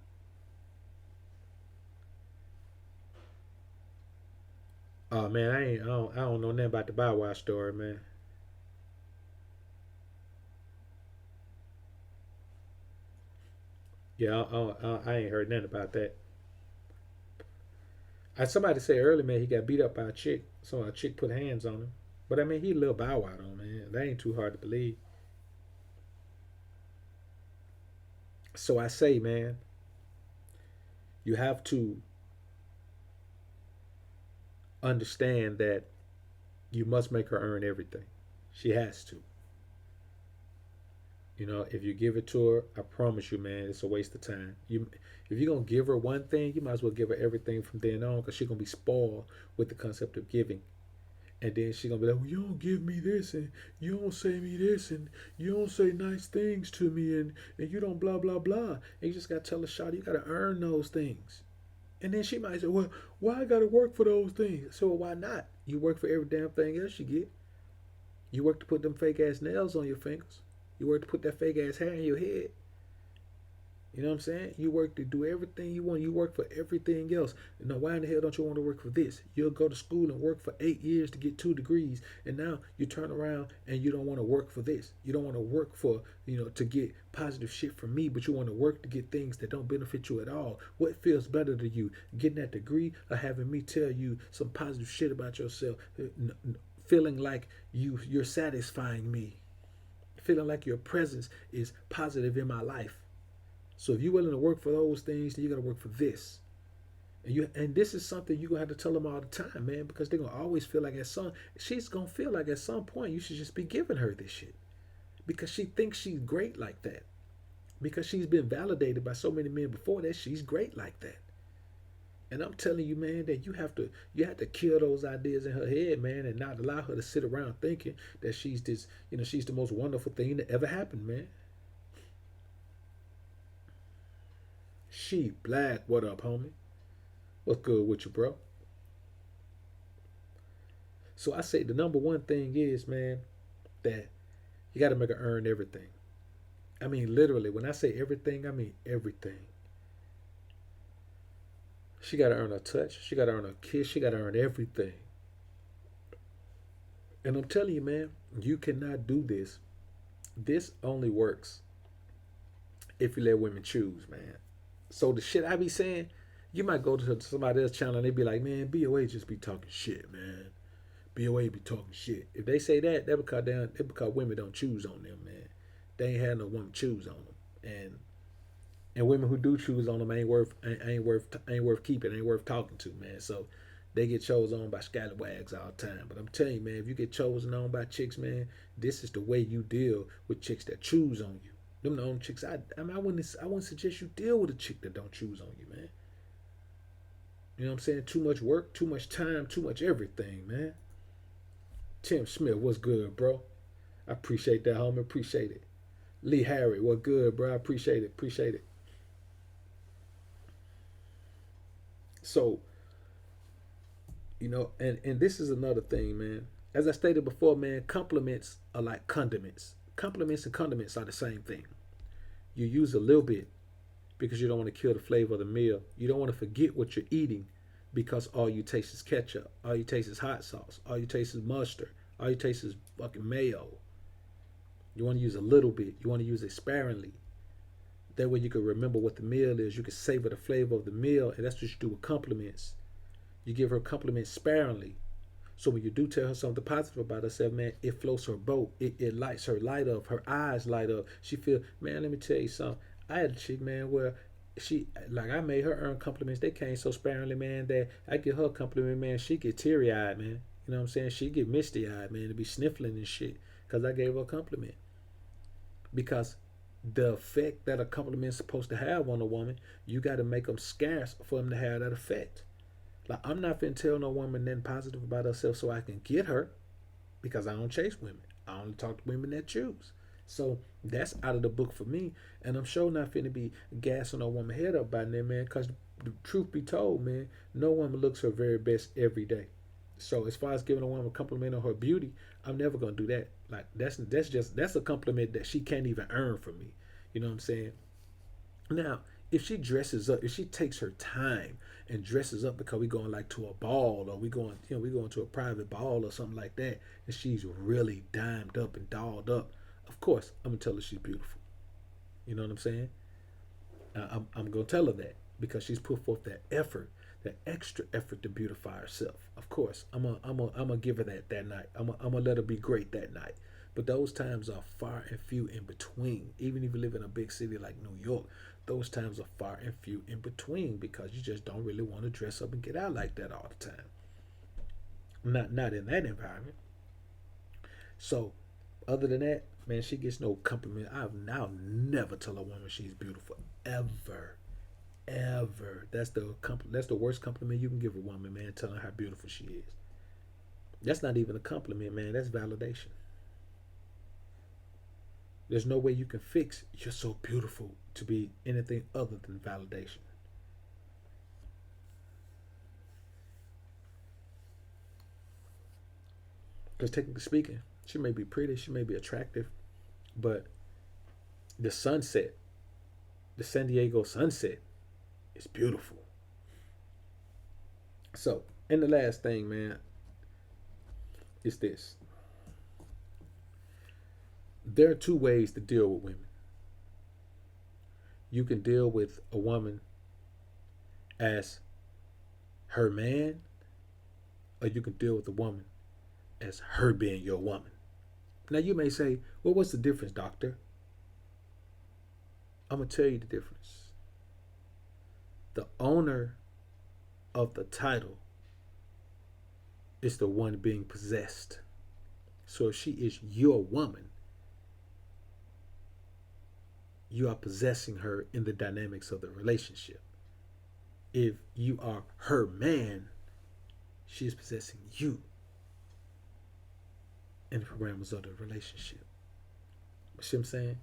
Oh man, I don't know nothing about the BoA story, man. Yeah, I ain't heard nothing about that. Somebody said earlier, man, he got beat up by a chick. So a chick put hands on him. But I mean, he a little BoA though, man. That ain't too hard to believe. So I say, man, you have to understand that you must make her earn everything. She has to. You know, if you give it to her, I promise you, man, it's a waste of time. If you're gonna give her one thing, you might as well give her everything from then on, because she's gonna be spoiled with the concept of giving. And then she's gonna be like, well, you don't give me this, and you don't say me this, and you don't say nice things to me, and you don't blah blah blah. And you just gotta tell her, shot, you gotta earn those things. And then she might say, well, why I gotta work for those things? So why not? You work for every damn thing else you get. You work to put them fake ass nails on your fingers. You work to put that fake ass hair in your head. You know what I'm saying? You work to do everything you want. You work for everything else. Now, why in the hell don't you want to work for this? You'll go to school and work for 8 years to get 2 degrees, and now you turn around and you don't want to work for this. You don't want to work for, to get positive shit from me, but you want to work to get things that don't benefit you at all. What feels better to you, getting that degree or having me tell you some positive shit about yourself, feeling like you're satisfying me, feeling like your presence is positive in my life? So if you're willing to work for those things, then you got to work for this. And this is something you're gonna have to tell them all the time, man, because they're gonna always feel like she's gonna feel like at some point you should just be giving her this shit. Because she thinks she's great like that. Because she's been validated by so many men before that she's great like that. And I'm telling you, man, that you have to kill those ideas in her head, man, and not allow her to sit around thinking that she's this, she's the most wonderful thing that ever happened, man. She Black, what up, homie? What's good with you, bro? So I say the number one thing is, man, that you got to make her earn everything. I mean, literally, when I say everything, I mean everything. She got to earn a touch. She got to earn a kiss. She got to earn everything. And I'm telling you, man, you cannot do this. This only works if you let women choose, man. So the shit I be saying, you might go to somebody else's channel and they be like, man, BoA just be talking shit, man. BoA be talking shit. If they say that, that because women don't choose on them, man. They ain't had no woman choose on them, and women who do choose on them ain't worth keeping, ain't worth talking to, man. So they get chosen on by scallywags all the time. But I'm telling you, man, if you get chosen on by chicks, man, this is the way you deal with chicks that choose on you. Them the only chicks I wouldn't suggest you deal with a chick that don't choose on you, man. You know what I'm saying? Too much work, too much time, too much everything, man. Tim Smith, what's good, bro? I appreciate that, homie. Appreciate it. Lee Harry, what good, bro? I appreciate it. Appreciate it. So, and this is another thing, man. As I stated before, man, compliments are like condiments. Compliments and condiments are the same thing. You use a little bit because you don't want to kill the flavor of the meal. You don't want to forget what you're eating because all you taste is ketchup. All you taste is hot sauce. All you taste is mustard. All you taste is fucking mayo. You want to use a little bit. You want to use it sparingly. That way you can remember what the meal is. You can savor the flavor of the meal, and that's what you do with compliments. You give her compliments sparingly. So when you do tell her something positive about herself, man, it floats her boat. It lights her light up. Her eyes light up. She feel, man, let me tell you something. I had a chick, man, where I made her earn compliments. They came so sparingly, man, that I give her a compliment, man, she get teary eyed, man. You know what I'm saying? She get misty eyed, man, to be sniffling and shit, because I gave her a compliment. Because the effect that a compliment is supposed to have on a woman, you got to make them scarce for them to have that effect. Like, I'm not finna tell no woman nothing positive about herself so I can get her, because I don't chase women. I only talk to women that choose. So that's out of the book for me. And I'm sure not finna be gassing no woman head up by them, man, because the truth be told, man, no woman looks her very best every day. So as far as giving a woman a compliment on her beauty, I'm never gonna do that. Like, that's a compliment that she can't even earn from me. You know what I'm saying? Now, if she dresses up, if she takes her time and dresses up because we going like to a ball, or we going to a private ball or something like that, and she's really dimed up and dolled up, of course I'm gonna tell her she's beautiful. You know what I'm saying? I'm gonna tell her that because she's put forth that effort, that extra effort to beautify herself. Of course, I'm gonna give her that night. I'm gonna let her be great that night. But those times are far and few in between. Even if you live in a big city like New York, those times are far and few in between because you just don't really want to dress up and get out like that all the time. Not in that environment. So, other than that, Man, she gets no compliment. I'll never tell a woman she's beautiful ever, ever. That's the worst compliment you can give a woman, man. Telling her how beautiful she is. That's not even a compliment, man. That's validation. There's no way you can fix "you're so beautiful" to be anything other than validation. Because technically speaking, she may be pretty, she may be attractive, but the sunset, the San Diego sunset, is beautiful. So, and the last thing, man, is this: there are two ways to deal with women. You can deal with a woman as her man, or you can deal with a woman as her being your woman. Now, you may say, well, what's the difference, doctor? I'm going to tell you the difference. The owner of the title is the one being possessed. So if she is your woman, you are possessing her in the dynamics of the relationship. If you are her man, she is possessing you in the parameters of the relationship. See what I'm saying?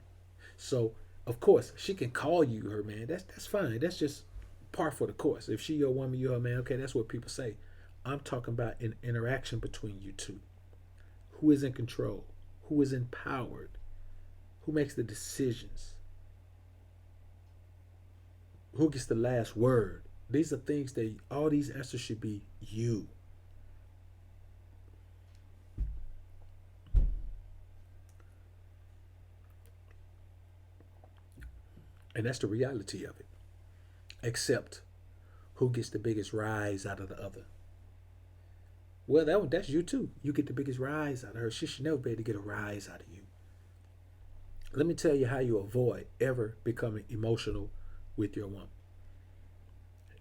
So, of course, she can call you her man. That's fine. That's just par for the course. If she your woman, you her man. Okay, that's what people say. I'm talking about an interaction between you two. Who is in control? Who is empowered? Who makes the decisions? Who gets the last word? These are things that all these answers should be you. And that's the reality of it. Except who gets the biggest rise out of the other? Well, that's you too. You get the biggest rise out of her. She should never be able to get a rise out of you. Let me tell you how you avoid ever becoming emotional with your woman.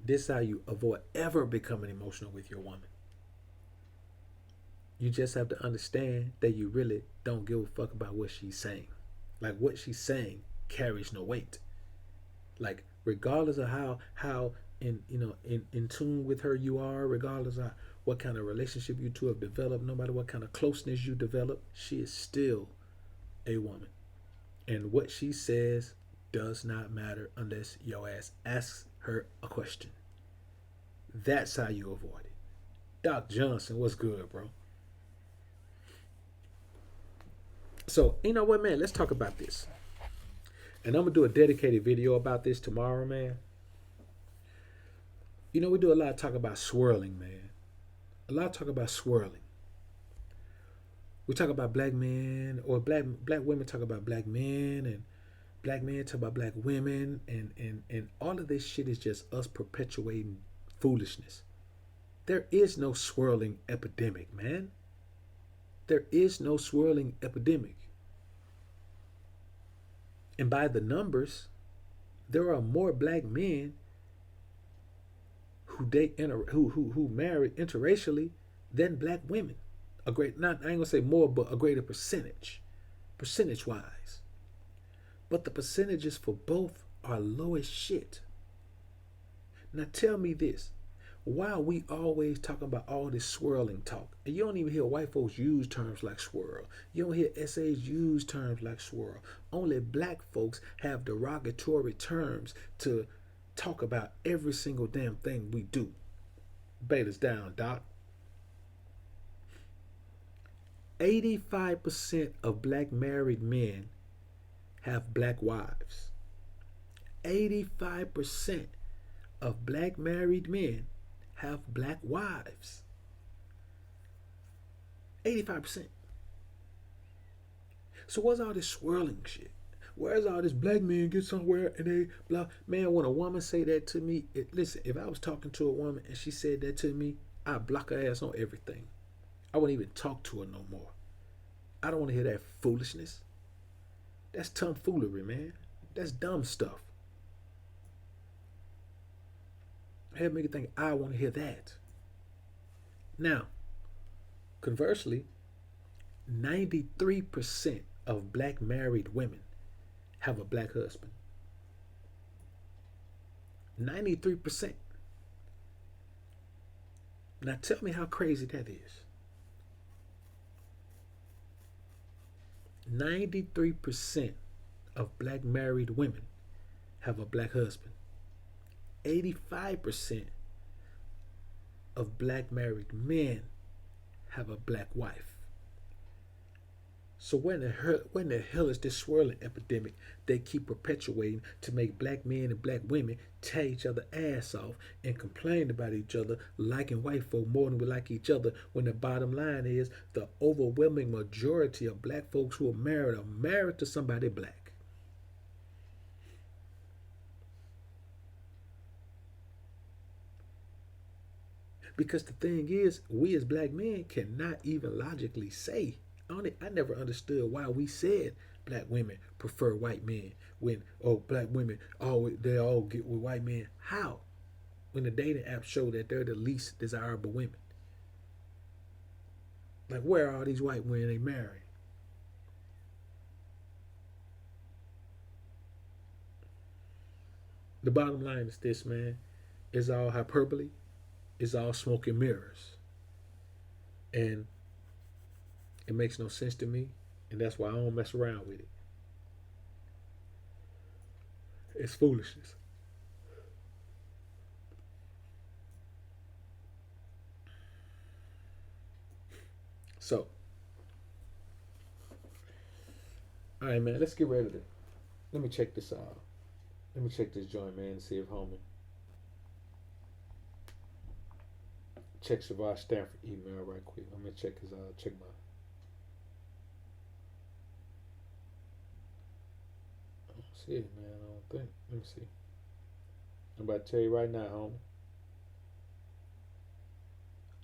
This is how you avoid ever becoming emotional with your woman. You just have to understand that you really don't give a fuck about what she's saying. Like, what she's saying carries no weight. Like, regardless of how in tune with her you are, regardless of what kind of relationship you two have developed, no matter what kind of closeness you develop, she is still a woman. And what she says does not matter unless your ass asks her a question. That's how you avoid it. Doc Johnson, what's good, bro? So, you know what, man? Let's talk about this. And I'm going to do a dedicated video about this tomorrow, man. You know, we do a lot of talk about swirling, man. A lot of talk about swirling. We talk about black men, or black women talk about black men, and black men talk about black women, and all of this shit is just us perpetuating foolishness. There is no swirling epidemic, man. There is no swirling epidemic. And by the numbers, there are more black men who who marry interracially than black women. I ain't gonna say more, but a greater percentage wise. But the percentages for both are low as shit. Now tell me this. Why are we always talking about all this swirling talk? And you don't even hear white folks use terms like swirl. You don't hear essays use terms like swirl. Only black folks have derogatory terms to talk about every single damn thing we do. Beta's down, Doc. 85% of black married men have black wives. 85% of black married men have black wives. 85%. So what's all this swirling shit? Where's all this black men get somewhere and they blah? Man, when a woman say that to me, listen, if I was talking to a woman and she said that to me, I'd block her ass on everything. I wouldn't even talk to her no more. I don't want to hear that foolishness. That's tomfoolery, man. That's dumb stuff. Have me think I want to hear that. Now, conversely, 93% of black married women have a black husband. 93%. Now tell me how crazy that is. 93% of black married women have a black husband. 85% of black married men have a black wife. So when the hell is this swirling epidemic they keep perpetuating to make black men and black women tear each other ass off and complain about each other, liking white folk more than we like each other, when the bottom line is the overwhelming majority of black folks who are married to somebody black? Because the thing is, we as black men cannot even logically say on it. I never understood why we said black women prefer white men when black women they all get with white men. How? When the dating apps show that they're the least desirable women. Like, where are all these white women they marry? The bottom line is this, man. It's all hyperbole. It's all smoke and mirrors. And it makes no sense to me. And that's why I don't mess around with it. It's foolishness. So, all right, man. Let's get ready to. Let me check this out. Let me check this joint, man, and see if homie. Check Shavon Stanford email right quick. I'm gonna check his check my. I don't see it, man. I don't think. Let me see. I'm about to tell you right now, homie.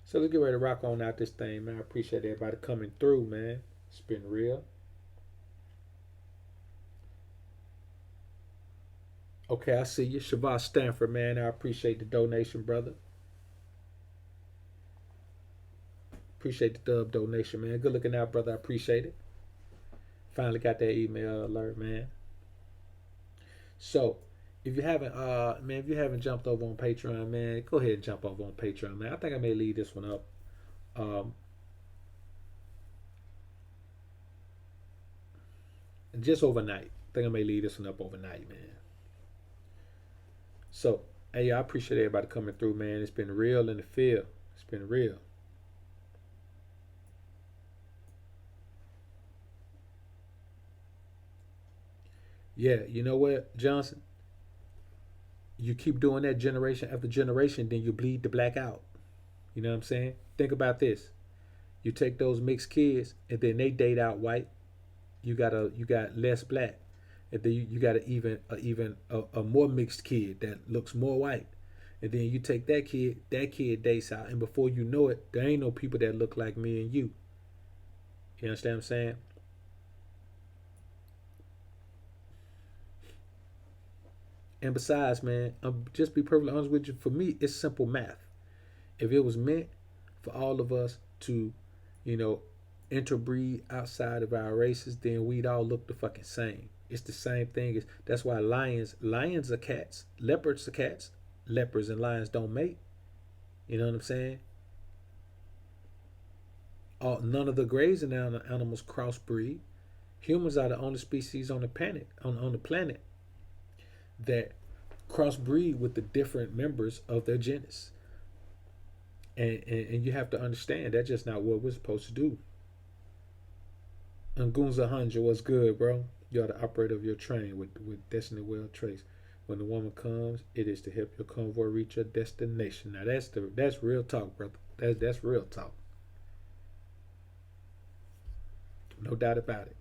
So let's get ready to rock on out this thing, man. I appreciate everybody coming through, man. It's been real. Okay, I see you, Shavon Stanford, man. I appreciate the donation, brother. Appreciate the dub donation, man. Good looking out, brother. I appreciate it. Finally got that email alert, man. So, if you haven't, man, if you haven't jumped over on Patreon, man, go ahead and jump over on Patreon, man. I think I may leave this one up. Um, just overnight. I think I may leave this one up overnight, man. So, hey, I appreciate everybody coming through, man. It's been real in the field. It's been real. Yeah, you know what, Johnson? You keep doing that generation after generation, then you bleed the black out. You know what I'm saying? Think about this. You take those mixed kids and then they date out white. You got less black. And then you got a more mixed kid that looks more white. And then you take that kid dates out, and before you know it, there ain't no people that look like me and you. You understand what I'm saying? And besides, man, just be perfectly honest with you. For me, it's simple math. If it was meant for all of us to, you know, interbreed outside of our races, then we'd all look the fucking same. It's the same thing as that's why lions are cats, leopards are cats, leopards and lions don't mate. You know what I'm saying? None of the grazing animals crossbreed. Humans are the only species on the planet on the planet that crossbreed with the different members of their genus. And you have to understand that's just not what we're supposed to do. Ngunza Hanja, what's good, bro? You are the operator of your train with Destiny well traced. When the woman comes, it is to help your convoy reach your destination. Now that's real talk, brother. That's real talk. No doubt about it.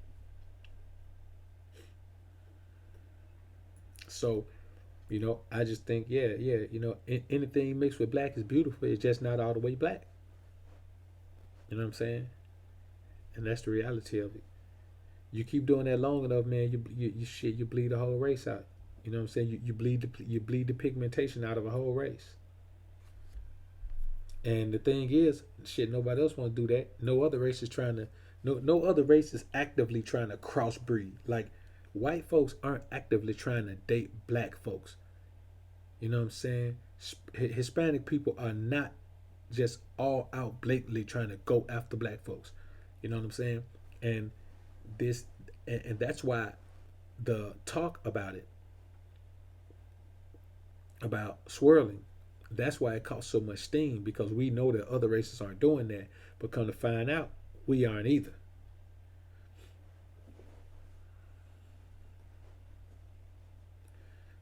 So, I just think, yeah, anything mixed with black is beautiful. It's just not all the way black. You know what I'm saying? And that's the reality of it. You keep doing that long enough, man. You bleed the whole race out. You know what I'm saying? You bleed the pigmentation out of a whole race. And the thing is, shit, nobody else want to do that. No other race is trying to No other race is actively trying to crossbreed. Like white folks aren't actively trying to date black folks. You know what I'm saying? Hispanic people are not just all out blatantly trying to go after black folks. You know what I'm saying? And this and that's why the talk about it, about swirling, that's why it caused so much steam, because we know that other races aren't doing that, but come to find out, we aren't either.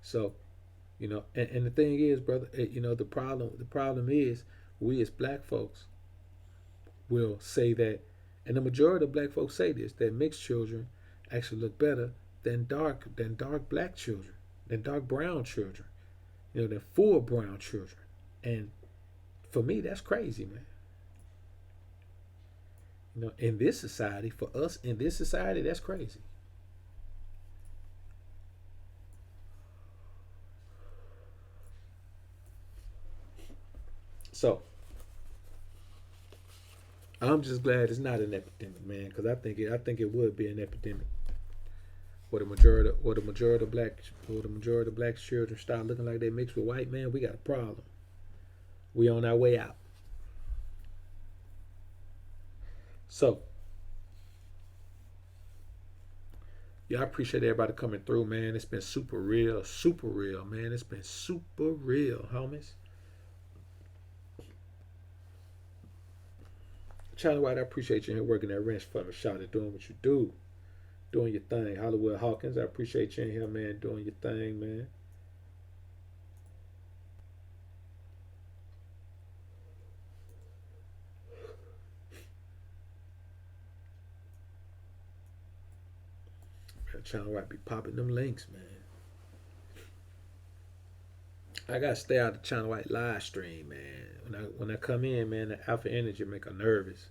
So, and the thing is, brother, the problem is we as black folks will say that, and the majority of black folks say this, that mixed children actually look better than dark black children, than dark brown children, than full brown children. And for me, that's crazy, man. In this society, for us in this society, that's crazy. So I'm just glad it's not an epidemic, man, because I think it would be an epidemic. Where the majority of black children start looking like they mixed with white, man, we got a problem. We on our way out. So yeah, I appreciate everybody coming through, man. It's been super real, man. It's been super real, homies. China White, I appreciate you here working that wrench for me, shout it, doing what you do, doing your thing. Hollywood Hawkins, I appreciate you in here, man, doing your thing, man. China White be popping them links, man. I gotta stay out of the China White live stream, man. When I come in, man, the alpha energy make her nervous.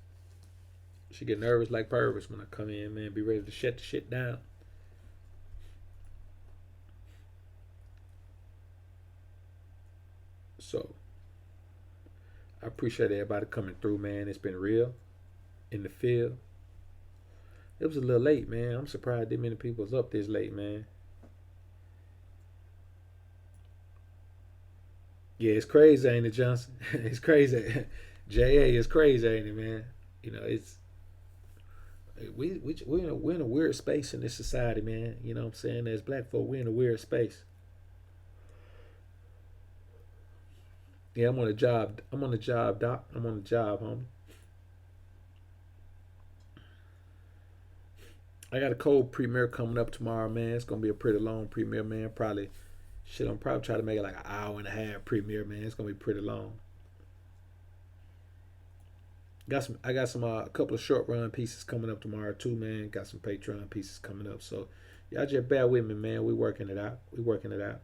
She get nervous like Purvis when I come in, man. Be ready to shut the shit down. So I appreciate everybody coming through, man. It's been real in the field. It was a little late, man. I'm surprised that many people was up this late, man. Yeah, it's crazy, ain't it, Johnson? It's crazy. JA is crazy, ain't it, man? It's we're in a weird space in this society, man. You know what I'm saying? As black folk, we're in a weird space. Yeah, I'm on the job. I'm on the job, Doc. I'm on the job, homie. I got a cold premiere coming up tomorrow, man. It's gonna be a pretty long premiere, man. Probably shit. I'm probably trying to make it like an hour and a half premiere, man. It's gonna be pretty long. I got some a couple of short run pieces coming up tomorrow too, man. Got some Patreon pieces coming up, so y'all just bear with me, man. We working it out. We working it out.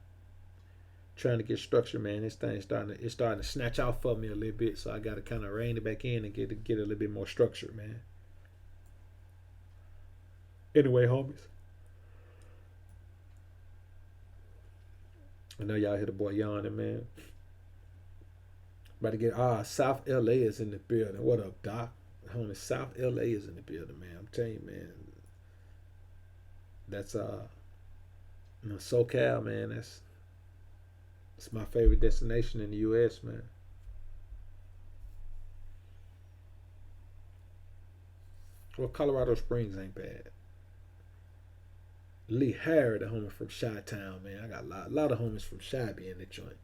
Trying to get structure, man. This thing starting to snatch off for me a little bit, so I got to kind of rein it back in and get a little bit more structure, man. Anyway, homies, I know y'all hear the boy yawning, man. About to get South LA is in the building. What up, Doc? Homie, South LA is in the building, man. I'm telling you, man. That's SoCal, man. It's my favorite destination in the U.S., man. Well, Colorado Springs ain't bad. Lee Harry, the homie from Chi-Town, man. I got a lot of homies from Chi be in the joint.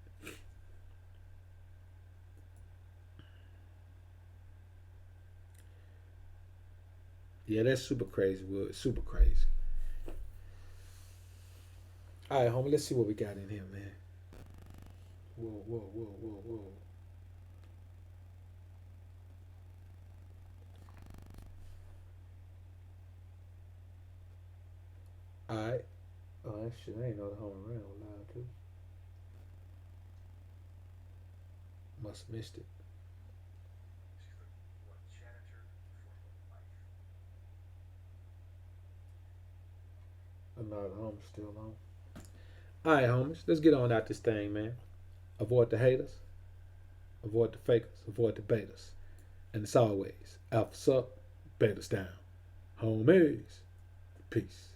Yeah, that's super crazy, Wood. Super crazy. All right, homie, let's see what we got in here, man. Whoa, whoa, whoa, whoa, whoa. All right. Oh, that shit, I ain't know the homie around loud, too. Must have missed it. I know the homies still on. All right, homies, let's get on out this thing, man. Avoid the haters, avoid the fakers, avoid the betas. And it's always alpha up, betas down. homies. Peace.